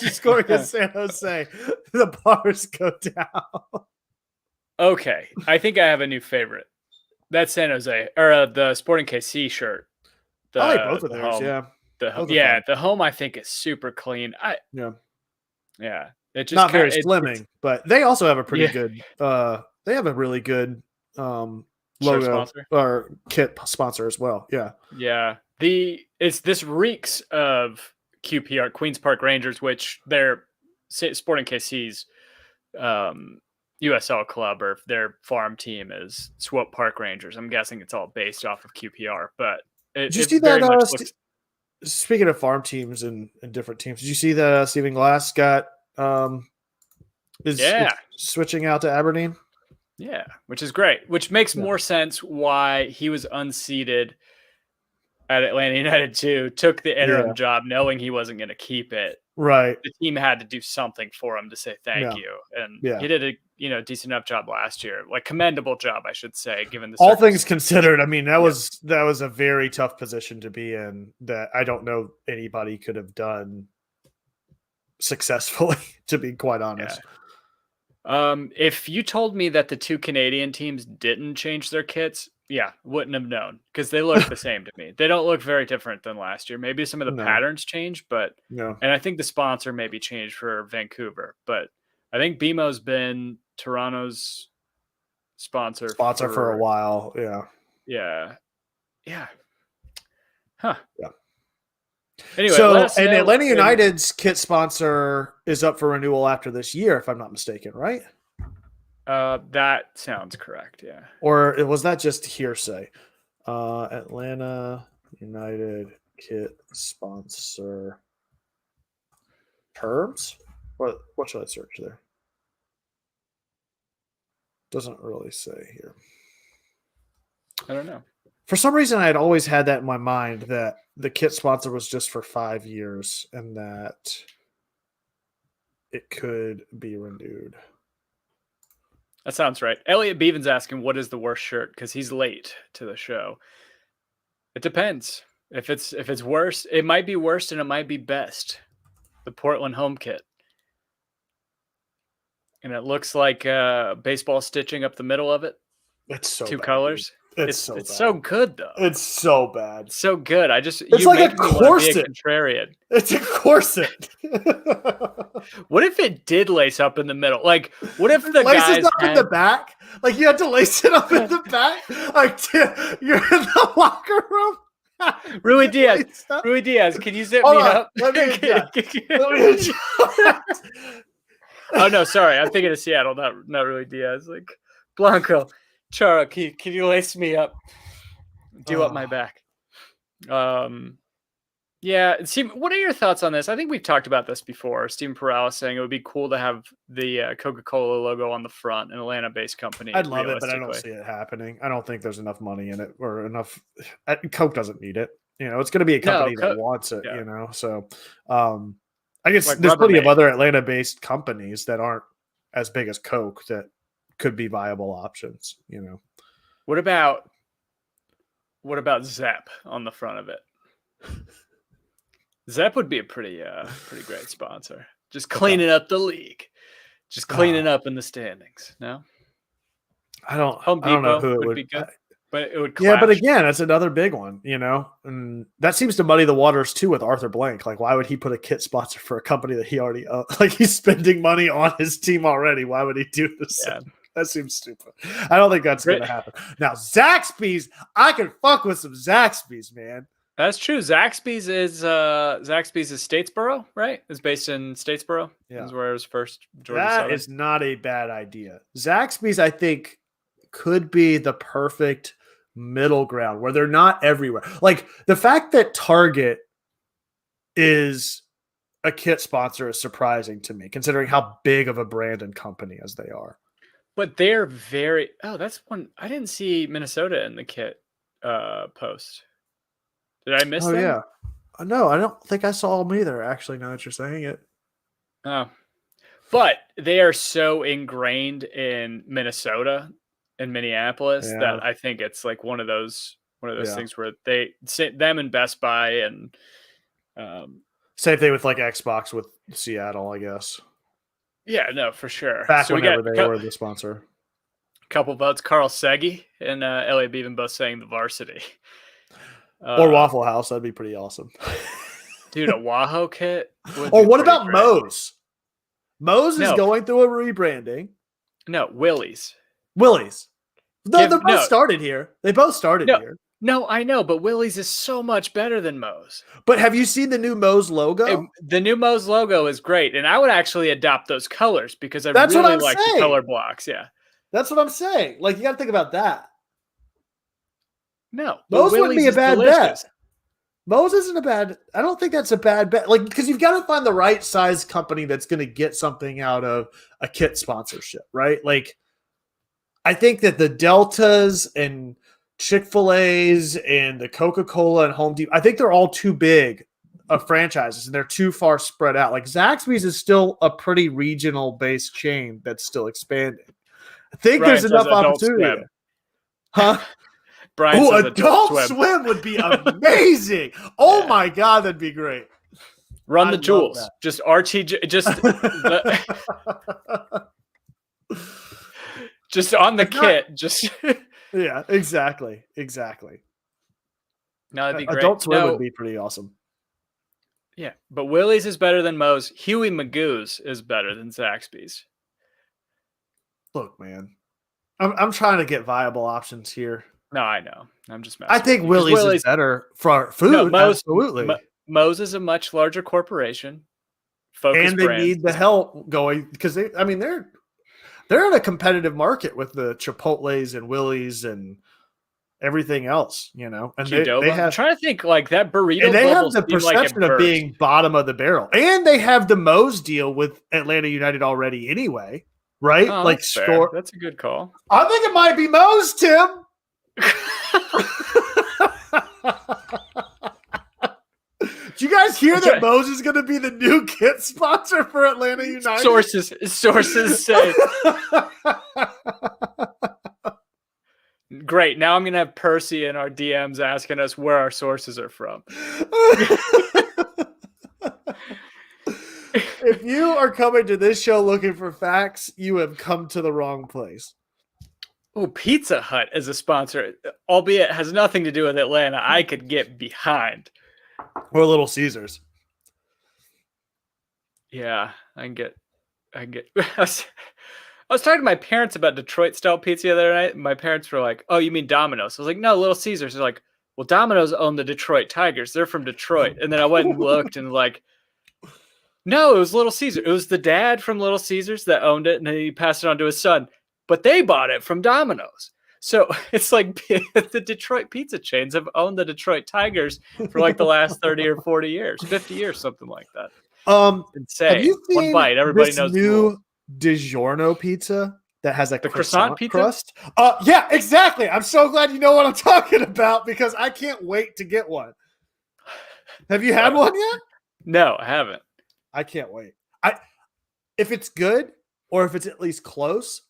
score against San Jose, the bars go down. Okay, I think I have a new favorite. That's San Jose or the Sporting KC shirt. I like both of those. Home. Yeah, the home I think is super clean. Yeah. It just not very slimming, but they also have a pretty good. They have a really good logo sponsor or kit sponsor as well. Yeah. This reeks of QPR, Queens Park Rangers, which they're Sporting KC's USL club or their farm team is Swope Park Rangers. I'm guessing it's all based off of QPR, but did you see that? Speaking of farm teams and different teams, did you see that Stephen Glass is switching out to Aberdeen? Yeah, which is great. Which makes more sense why he was unseated at Atlanta United too. Took the interim job knowing he wasn't going to keep it. Right. The team had to do something for him to say thank you, and he did a decent enough job last year, like commendable job, I should say, given the all things considered. I mean, that was a very tough position to be in that I don't know anybody could have done successfully, to be quite honest. If you told me that the 2 Canadian teams didn't change their kits, wouldn't have known because they look the same to me. They don't look very different than last year. Maybe some of the No. patterns changed, and I think the sponsor maybe changed for Vancouver, but I think BMO's been Toronto's sponsor for a while. Yeah. Huh. Yeah. Anyway, and Atlanta United's kit sponsor is up for renewal after this year, if I'm not mistaken, right? That sounds correct. Yeah. Or was that just hearsay? Atlanta United kit sponsor terms. What should I search there? Doesn't really say here. I don't know. For some reason, I had always had that in my mind that the kit sponsor was just for 5 years and that it could be renewed. That sounds right. Elliot Beevan's asking, what is the worst shirt? Because he's late to the show. It depends. If it's worse, it might be worst and it might be best. The Portland home kit. And it looks like baseball stitching up the middle of it. It's so two bad, colors. Dude. It's so good though. It's so bad. So good. It's like a corset. Contrarian. It's a corset. What if it did lace up in the middll? Like, what if the laces up in the back? Like you had to lace it up in the back. Like you're in the locker room. Rui Diaz, can you zip me up? Let me adjust. Oh no, sorry. I'm thinking of Seattle, not Rui Diaz. Like Blanco, Chara, can you lace me up? Do up my back. Yeah. Steve, what are your thoughts on this? I think we've talked about this before. Steven Perales saying it would be cool to have the Coca-Cola logo on the front, an Atlanta-based company. I'd love it, but I don't see it happening. I don't think there's enough money in it or enough. Coke doesn't need it. It's going to be a company that wants it. Yeah. So I guess there's plenty of other Atlanta-based companies that aren't as big as Coke that could be viable options. What about Zepp on the front of it? Zepp would be a pretty great sponsor. Just cleaning up the league, just cleaning up in the standings. No, I don't know who it would be good, but it would. Clash. Yeah, but again, that's another big one. And that seems to muddy the waters too with Arthur Blank. Like, why would he put a kit sponsor for a company that he already like he's spending money on his team already? Why would he do this? Yeah. That seems stupid. I don't think that's going to happen. Now, Zaxby's, I can fuck with some Zaxby's, man. That's true. Zaxby's is Statesboro, right? It's based in Statesboro. Yeah, is where it was first. That is not a bad idea. Zaxby's, I think, could be the perfect middle ground where they're not everywhere. Like the fact that Target is a kit sponsor is surprising to me, considering how big of a brand and company as they are. But they're very. Oh, that's one. I didn't see Minnesota in the kit post. Did I miss them? Yeah. No, I don't think I saw them either, actually, now that you're saying it. Oh. But they are so ingrained in Minnesota and Minneapolis that I think it's like one of those things where they sit them in Best Buy and same thing with like Xbox with Seattle, I guess. Yeah, no, for sure. Back whenever they were the sponsor. A couple votes. Carl Segi and Elliot Beevan both saying the varsity. Or Waffle House, that'd be pretty awesome. Dude, a Waho kit. Or what about great. Moe's? Moe's is going through a rebranding. No, Willie's. No, they both started here. They both started here. No, I know, but Willie's is so much better than Moe's. But have you seen the new Moe's logo? The new Moe's logo is great, and I would actually adopt those colors because I really like the color blocks. Yeah, that's what I'm saying. Like, you got to think about that. No, Moe's wouldn't be a bad bet. Moe's isn't a bad. I don't think that's a bad bet. Like, because you've got to find the right size company that's going to get something out of a kit sponsorship, right? Like, I think that the Deltas and Chick-fil-A's and the Coca-Cola and Home Depot, I think they're all too big of franchises and they're too far spread out. Like, Zaxby's is still a pretty regional based chain that's still expanding. I think there's enough opportunity. Huh? Adult Swim would be amazing. Oh my God, that'd be great. Run I the love tools. Just RTJ. Just on the kit. Just Yeah, exactly. no, that'd be great. Adult Swim No, would be pretty awesome. yeah, but Willie's is better than Moe's. Huey Magoo's is better than Zaxby's. Look, man, I'm trying to get viable options here. No, I know. I'm just messing. I think with you, 'cause Willie's is better for our food. No, Absolutely. Moe's is a much larger corporation. Focus And they Brands. need the help going because they're in a competitive market with the Chipotle's and Willie's and everything else, you know. And they I'm have trying to think like that burrito. and they have bubble the seemed like it perception of burst. being bottom of the barrel, and they have the Moe's deal with Atlanta United already anyway, right? Oh, like that's fair. score. That's a good call. I think it might be Moe's, Tim. Do you guys hear that Moe's is going to be the new kit sponsor for Atlanta United? Sources say. Great. Now I'm going to have Percy in our DMs asking us where our sources are from. If you are coming to this show looking for facts, you have come to the wrong place. Oh, Pizza Hut as a sponsor, albeit has nothing to do with Atlanta, I could get behind. Or Little Caesars. Yeah, I can get. I was talking to my parents about Detroit style pizza the other night. And my parents were like, "Oh, you mean Domino's?" I was like, "No, Little Caesars." They're like, "Well, Domino's own the Detroit Tigers. They're from Detroit." And then I went and looked and like, no, it was Little Caesars. It was the dad from Little Caesars that owned it, and then he passed it on to his son. But they bought it from Domino's. So it's like the Detroit pizza chains have owned the Detroit Tigers for like the last 30 or 40 years, 50 years, something like that. Insane. Have you seen one bite, everybody this knows new DiGiorno pizza that has a the croissant pizza crust? Yeah, exactly. I'm so glad you know what I'm talking about because I can't wait to get one. Have you had one yet? No, I haven't. I can't wait. If it's good or if it's at least close,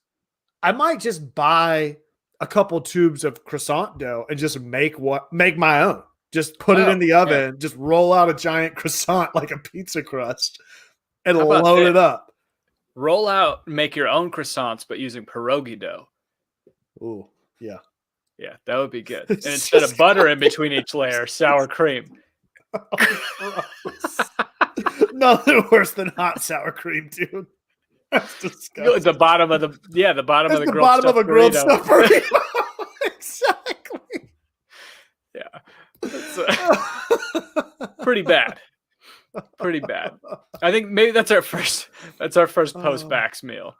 I might just buy a couple tubes of croissant dough and just make my own. Just put it in the oven, just roll out a giant croissant like a pizza crust and load it up. Roll out, make your own croissants, but using pierogi dough. Ooh, yeah. Yeah, that would be good. And instead of butter in between each layer, sour cream. Nothing worse than hot sour cream, dude. That's disgusting. The bottom of the bottom of the grilled stuff burrito. Exactly. Yeah. Pretty bad. Pretty bad. I think maybe that's our first post-vax meal.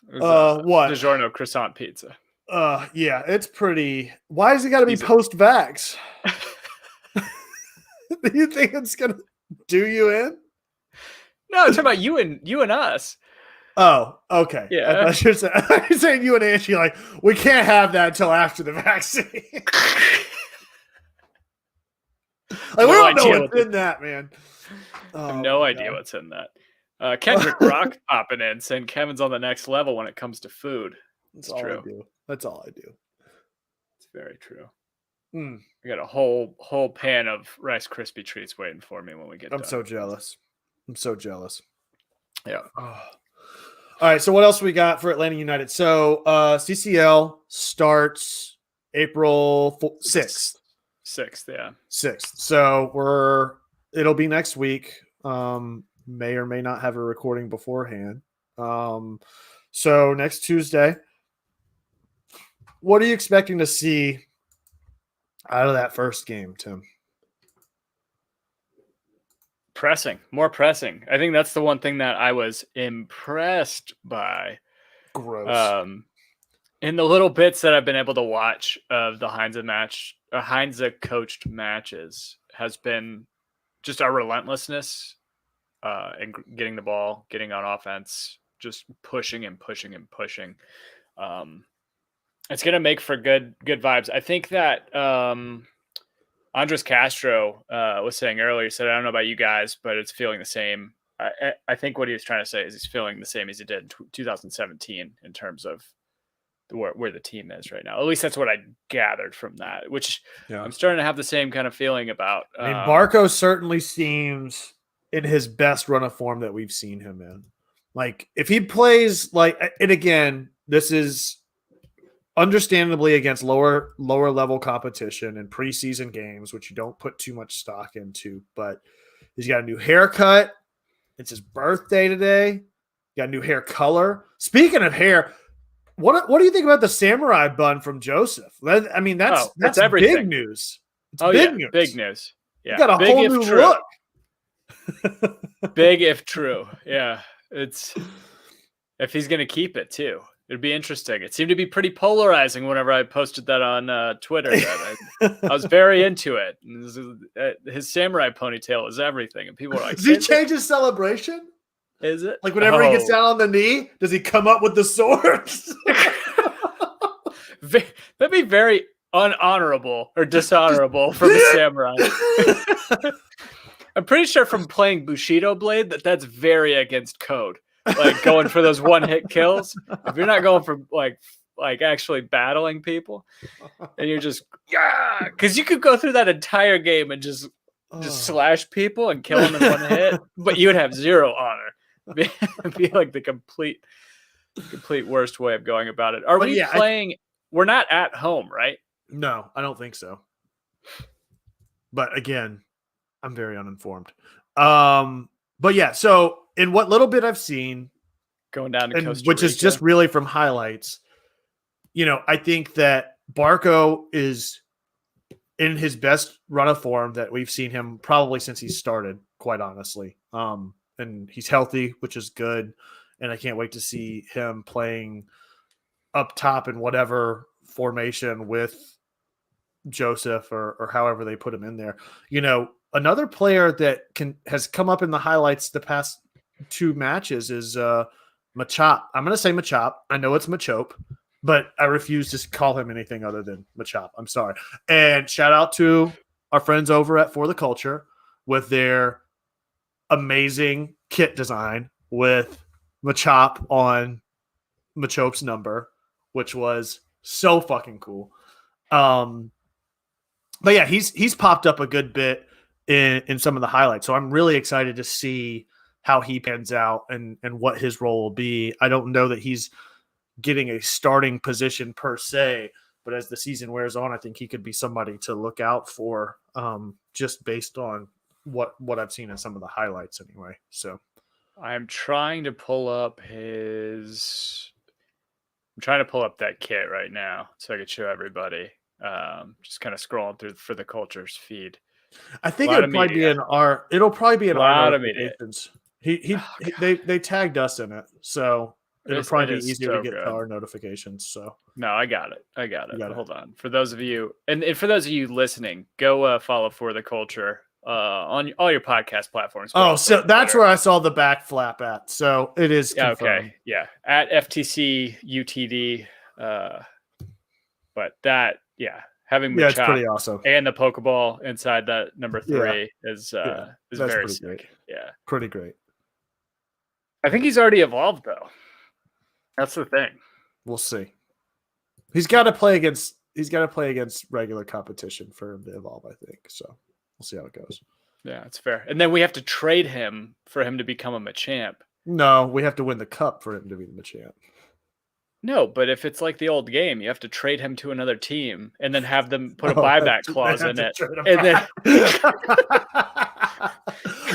What? DiGiorno croissant pizza. Yeah, it's pretty. Why does it got to be post-vax? Do you think it's gonna do you in? No, it's about you and us. Oh, okay. Yeah. I should say you're saying you and Angie, like, we can't have that until after the vaccine. We don't know what's in that, man. I have no idea what's in that. Kendrick Rock popping in saying Kevin's on the next level when it comes to food. That's all I do. That's all I do. It's very true. I got a whole pan of Rice Krispie treats waiting for me when we get done. I'm so jealous. Yeah. Oh. All right. So what else we got for Atlanta United? So CCL starts April 6th. 6th, yeah. 6th. So it'll be next week. May or may not have a recording beforehand. So next Tuesday. What are you expecting to see out of that first game, Tim? More pressing. I think that's the one thing that I was impressed by. Gross. In the little bits that I've been able to watch of the Heinze coached matches has been just our relentlessness in getting the ball, getting on offense, just pushing and pushing and pushing. It's going to make for good vibes. I think that Andres Castro was saying earlier, he said, I don't know about you guys, but it's feeling the same. I think what he was trying to say is he's feeling the same as he did in 2017 in terms of where the team is right now. At least that's what I gathered from that, which I'm starting to have the same kind of feeling about. I mean, Barco certainly seems in his best run of form that we've seen him in. Like if he plays like, and again, this is understandably against lower level competition and preseason games, which you don't put too much stock into, but he's got a new haircut. It's his birthday today. Got a new hair color. Speaking of hair, what do you think about the samurai bun from Joseph? I mean, that's everything. big news. It's big news. Big news. Yeah, you got a big whole new look. Big if true. Yeah, it's if he's gonna keep it too. It'd be interesting. It seemed to be pretty polarizing whenever I posted that on Twitter. That I was very into it. His samurai ponytail is everything, and people are like, "Does he change his celebration? Is it like whenever he gets down on the knee? Does he come up with the swords?" That'd be very unhonorable or dishonorable from a samurai. I'm pretty sure from playing Bushido Blade that's very against code. Like going for those one-hit kills. If you're not going for like actually battling people, and you're just because you could go through that entire game and just slash people and kill them in one hit, but you would have zero honor. It'd be like the complete worst way of going about it. Are we playing? We're not at home, right? No, I don't think so. But again, I'm very uninformed. But yeah, so in what little bit I've seen, going down to Costa Rica, which is just really from highlights, I think that Barco is in his best run of form that we've seen him probably since he started, quite honestly. And he's healthy, which is good. And I can't wait to see him playing up top in whatever formation with Joseph or however they put him in there. Another player that has come up in the highlights the past 2 matches is Machop. I'm going to say Machop. I know it's Machop, but I refuse to call him anything other than Machop. I'm sorry. And shout out to our friends over at For the Culture with their amazing kit design with Machop on Machop's number, which was so fucking cool. But yeah, he's popped up a good bit in some of the highlights. So I'm really excited to see how he pans out and what his role will be. I don't know that he's getting a starting position per se, but as the season wears on, I think he could be somebody to look out for, just based on what I've seen in some of the highlights anyway. So I'm trying to pull up that kit right now so I could show everybody. Just kind of scrolling through For the Culture's feed. I think it'll probably be in our notifications. They tagged us in it, so it'll probably be easier to get to our notifications. So no, I got it. Hold on. For those of you and for those of you listening, go follow For the Culture on all your podcast platforms. Oh, so that's where I saw the back flap at. So it is confirmed. Okay. Yeah, at FTC UTD. But that, having Machop, it's pretty awesome, and the Pokeball inside that number 3 is very sick. Great. Yeah, pretty great. I think he's already evolved though. That's the thing. We'll see. He's got to play against regular competition for him to evolve, I think. So we'll see how it goes. Yeah, it's fair. And then we have to trade him for him to become a Machamp. No, we have to win the cup for him to be the Machamp. No, but if it's like the old game, you have to trade him to another team and then have them put a buyback clause in it. And then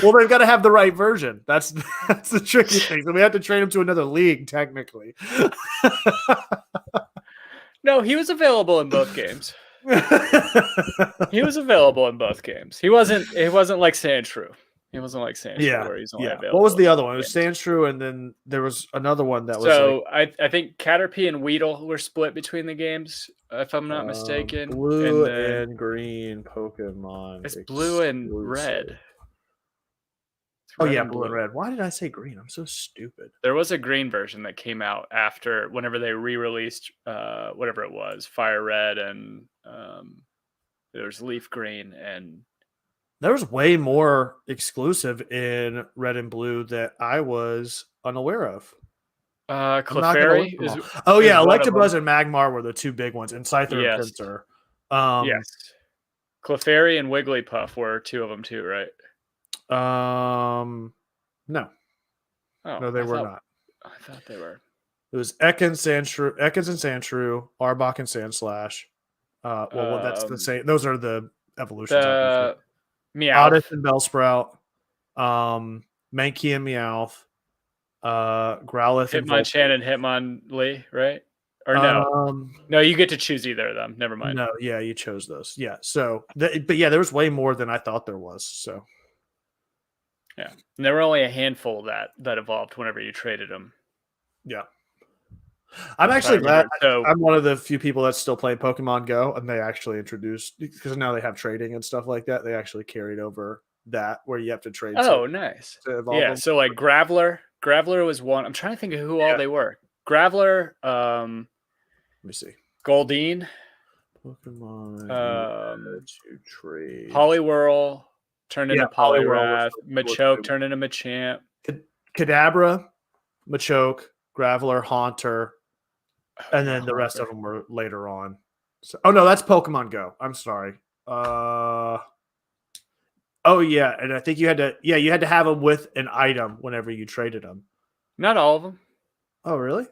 well, they've got to have the right version. That's the tricky thing. So we have to trade him to another league, technically. No, he was available in both games. He wasn't like Sandshrew. He wasn't like Sandshrew where he's only available. What was the other one? It was Sandshrew, and then there was another one that was I think Caterpie and Weedle were split between the games, if I'm not mistaken. Blue and green Pokemon. It's blue and red. Blue and red. Why did I say green? I'm so stupid. There was a green version that came out after whenever they re-released whatever it was, Fire Red, and there was Leaf Green, and there was way more exclusive in red and blue that I was unaware of. Clefairy Electabuzz and Magmar were the 2 big ones, and Scyther and Pinsir. Yes. Clefairy and Wigglypuff were 2 of them too, right? No, Oh, no, they were not. I thought they were. It was Ekans and Sandshrew, Arbok and Sandslash. Well, that's the Um, same. Those are the evolutions, obviously. the Meowth, Oddish and Bellsprout, Mankey and Meowth, Growlithe and Hitmonchan, and Hitmonlee, right? Or no? Um, No, you get to choose either of them. Never mind. no, yeah, you chose those. Yeah, so but yeah, there was way more than I thought there was. So Yeah, and there were only a handful that evolved whenever you traded them. yeah, I'm actually glad. So I'm one of the few people that's still playing Pokemon Go, and they actually introduced because now they have trading and stuff like that. They actually carried over that where you have to trade. oh, nice. To evolve Yeah, them. so like Graveler was one. I'm trying to think of who all they were. Graveler, Let me see. Goldeen, Pokemon to trade. Poliwhirl turned into Poliwrath, was Machoke turned into Machamp, Kadabra, Machoke, Graveler, Haunter, and then the rest of them were later on. So, oh no, that's Pokemon Go. I'm sorry. Oh yeah, and I think you had to have them with an item whenever you traded them. Not all of them. Oh really?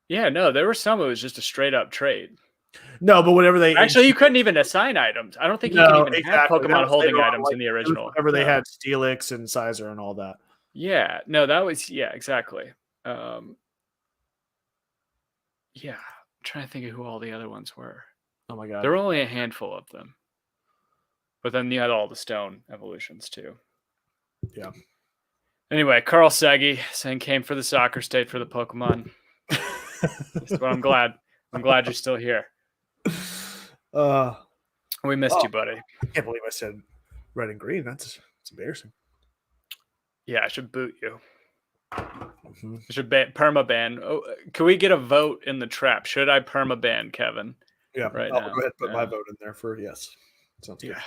Yeah, no, there were some. It was just a straight up trade. No, but whenever they actually, you couldn't even assign items. I don't think you can even have Pokemon holding items in the original. Whenever they had Steelix and Sizer and all that. Yeah, no, that was exactly. Yeah, I'm trying to think of who all the other ones were. Oh my god, there were only a handful of them. But then you had all the stone evolutions too. Yeah. Anyway, Carl Sagi saying came for the soccer state for the Pokemon. Well, I'm glad. I'm glad you're still here. We missed you, buddy. I can't believe I said red and green. That's embarrassing. Yeah, I should boot you. Mm-hmm. I should permaban. Oh, can we get a vote in the trap? Should I permaban Kevin? Yeah, right I'll now. go ahead and put my vote in there for yes. Sounds good.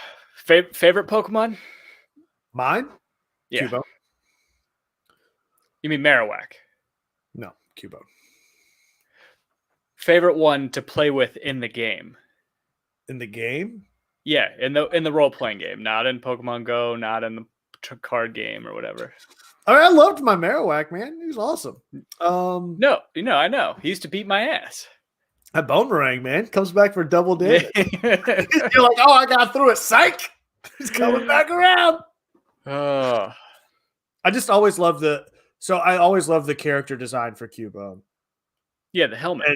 Favorite Pokemon? Mine? Yeah. Cubone. You mean Marowak? No, Cubone. Favorite one to play with in the game? In the game? Yeah, in the role playing game, not in Pokemon Go, not in the card game or whatever. I loved my Marowak, man. He was awesome. No, I know. He used to beat my ass. That Boomerang, man, comes back for double damage. You're like, oh, I got through it. Psych! He's coming back around. Oh. I just always loved the character design for Cubone. Yeah, the helmet.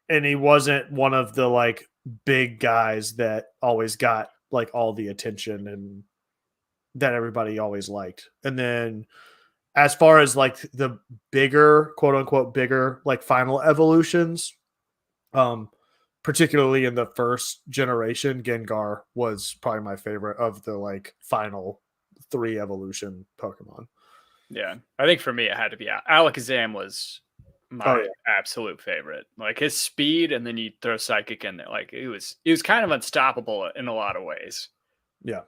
And he wasn't one of the like big guys that always got like all the attention and that everybody always liked. And then as far as like the bigger, quote unquote, bigger like final evolutions, particularly in the first generation, Gengar was probably my favorite of the like final 3 evolution Pokemon. Yeah, I think for me it had to be Alakazam was my absolute favorite. Like his speed, and then you throw Psychic in there. Like it was kind of unstoppable in a lot of ways. Yeah.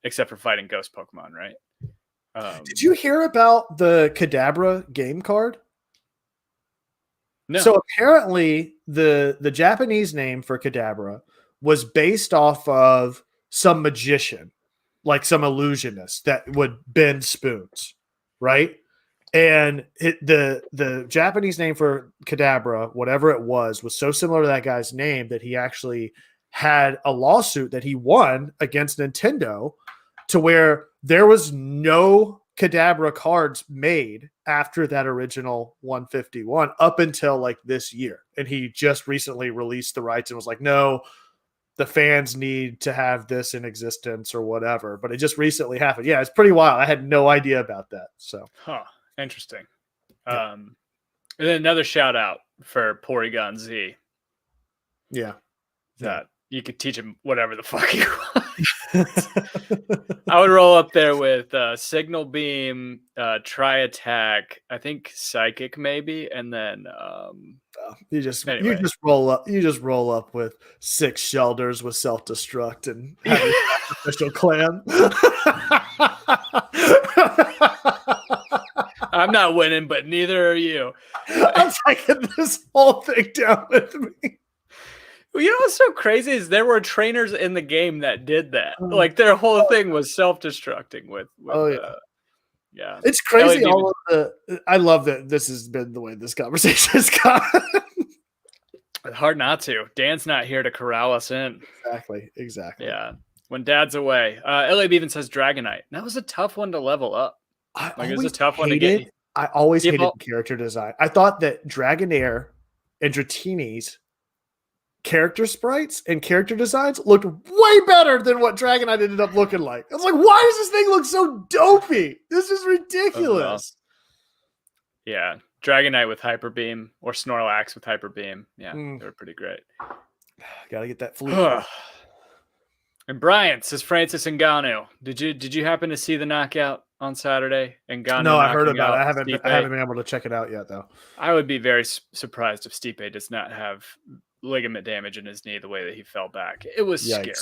Except for fighting ghost Pokemon, right? Did you hear about the Kadabra game card? No. So apparently the Japanese name for Kadabra was based off of some magician, like some illusionist that would bend spoons, right? And the Japanese name for Kadabra, whatever it was so similar to that guy's name that he actually had a lawsuit that he won against Nintendo to where there was no Kadabra cards made after that original 151 up until like this year. And he just recently released the rights and was like, no, the fans need to have this in existence or whatever. But it just recently happened. Yeah, it's pretty wild. I had no idea about that. So, interesting. Yeah. And then another shout out for Porygon Z. Yeah. That you could teach him whatever the fuck you want. I would roll up there with Signal Beam, Try Attack, I think Psychic maybe, and then you just roll up with 6 Shelders with Self-Destruct and have your official clan. I'm not winning, but neither are you. I'm taking this whole thing down with me. You know what's so crazy is there were trainers in the game that did that. Like their whole thing was self-destructing with Yeah. It's crazy. LED I love that this has been the way this conversation has gone. Hard not to. Dan's not here to corral us in. Exactly. Yeah. When Dad's away. LAB even says Dragonite. That was a tough one to level up. It was a tough one to get. I always hated People- the character design. I thought that Dragonair and Dratini's character sprites and character designs looked way better than what Dragonite ended up looking like. I was like, why does this thing look so dopey? This is ridiculous. Yeah. Dragonite with Hyper Beam or Snorlax with Hyper Beam. Yeah, they were pretty great. Gotta get that flute. And Brian says Francis Ngannou. Did you happen to see the knockout on Saturday? Ngannou No, I heard about it. Stipe? I haven't been able to check it out yet, though. I would be very surprised if Stipe does not have ligament damage in his knee the way that he fell back. It was scary.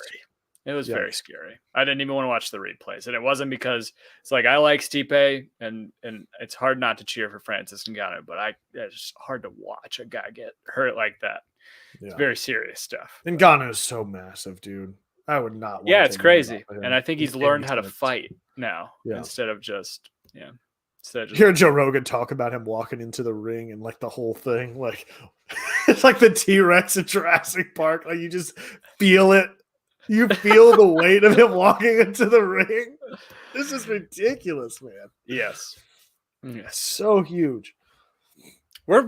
It was very scary. I didn't even want to watch the replays, and it wasn't because it's like I like Stipe, and it's hard not to cheer for Francis Ngannou, but it's just hard to watch a guy get hurt like that. Yeah. It's very serious stuff. Ngannou is so massive, dude. I would not. Yeah, it's crazy, and I think he's learned how to fight now instead of just hear Joe Rogan talk about him walking into the ring and like the whole thing, like it's like the T-Rex in Jurassic Park. Like you just feel it. You feel the weight of him walking into the ring. This is ridiculous, man. Yes. So huge. We're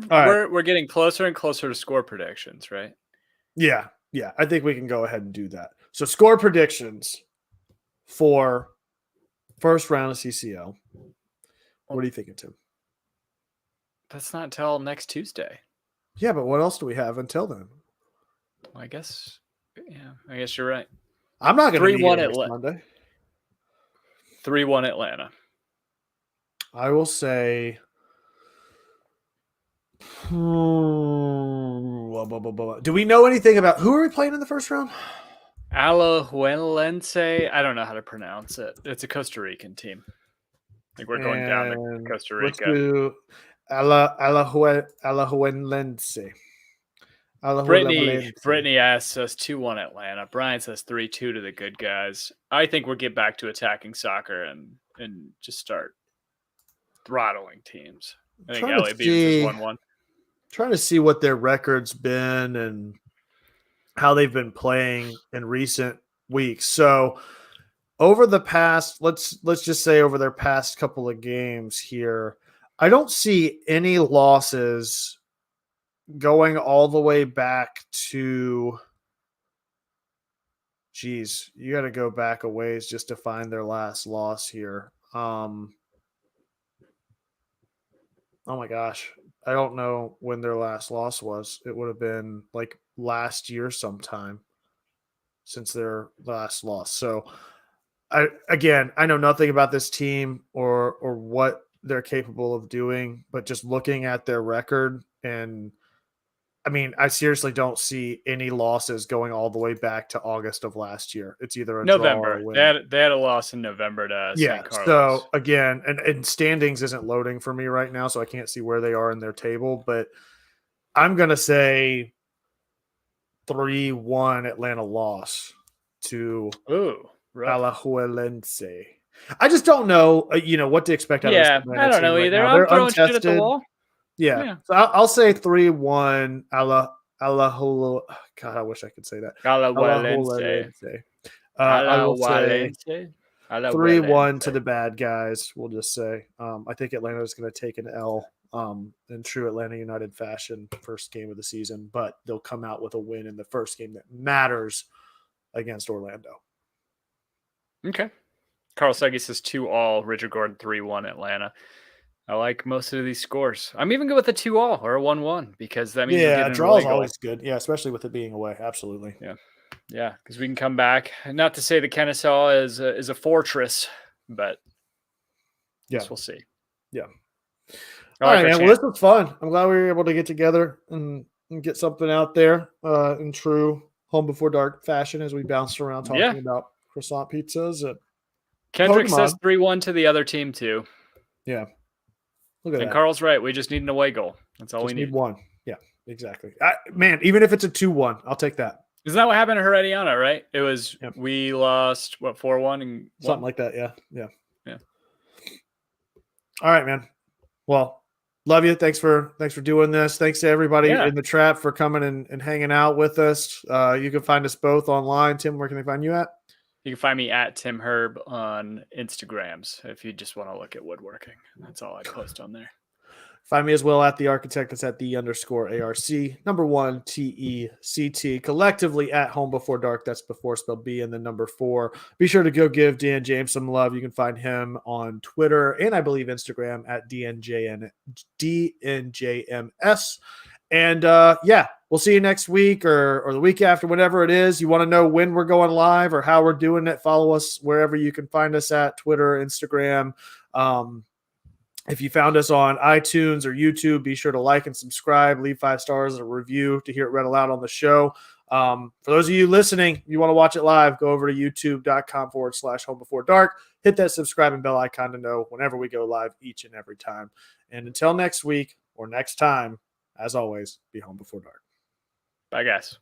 getting closer and closer to score predictions, right? Yeah. I think we can go ahead and do that. So score predictions for first round of CCL. What are you thinking, Tim? That's not till next Tuesday. Yeah, but what else do we have until then? Well, I guess you're right. I'm not going to be here next Monday. 3-1 Atlanta. I will say. Do we know anything about who are we playing in the first round? Alajuelense. I don't know how to pronounce it. It's a Costa Rican team. I think we're going down to Costa Rica. Let's do Alajuelense. Brittany asks us 2-1 Atlanta. Brian says 3-2 to the good guys. I think we'll get back to attacking soccer and just start throttling teams. I think LAB is 1-1. Trying to see what their record's been and how they've been playing in recent weeks. So over the past, let's just say over their past couple of games here, I don't see any losses going all the way back to, geez, you got to go back a ways just to find their last loss here. Oh my gosh. I don't know when their last loss was. It would have been like last year sometime since their last loss. So I know nothing about this team or what they're capable of doing, but just looking at their record, and I mean, I seriously don't see any losses going all the way back to August of last year. It's either a November. draw or a win. They had a loss in November to St. Carlos. So again, and standings isn't loading for me right now, so I can't see where they are in their table. But I'm gonna say 3-1 Atlanta loss to Alajuelense. I just don't know, what to expect out of this. I don't know either. I'm throwing shit at the wall. Yeah. So I'll say 3-1 Alajuelense. God, I wish I could say that. Alajuelense. I will say 3-1 to the bad guys. We'll just say. I think Atlanta is going to take an L in true Atlanta United fashion, first game of the season, but they'll come out with a win in the first game that matters against Orlando. Okay. Carl Seggy says 2-all. Richard Gordon 3-1 Atlanta. I like most of these scores. I'm even good with a 2-all or a 1-1 because that means a draw is always good. Yeah, especially with it being away. Absolutely. Yeah, because we can come back. Not to say the Kennesaw is a fortress, but we'll see. Yeah. All right, man. Well, this was fun. I'm glad we were able to get together and get something out there in true home before dark fashion as we bounced around talking about croissant pizzas. Kendrick says 3-1 to the other team too. Yeah. Look at that. Carl's right. We just need an away goal. That's all we need. One. Yeah, exactly. Man, even if it's a 2-1, I'll take that. Isn't that what happened to Herediana, right? It was we lost 4-1 and something like that. Yeah. All right, man. Well, love you. Thanks for doing this. Thanks to everybody Yeah. in the trap for coming and hanging out with us. You can find us both online. Tim, where can they find you at? You can find me at Tim Herb on Instagrams if you just want to look at woodworking. That's all I post on there. Find me as well at the architect. That's at the_ARC, number 1 TECT. Collectively at Home Before Dark. That's before spelled B and the number 4. Be sure to go give Dan James some love. You can find him on Twitter and I believe Instagram at DNJMS. And yeah, we'll see you next week or the week after, whatever it is. You want to know when we're going live or how we're doing it, follow us wherever you can find us at Twitter, Instagram. If you found us on iTunes or YouTube, be sure to like and subscribe, leave 5 stars, a review to hear it read aloud on the show. For those of you listening, you want to watch it live, go over to youtube.com/home before dark. Hit that subscribe and bell icon to know whenever we go live each and every time. And until next week or next time, as always, be home before dark. Bye, guys.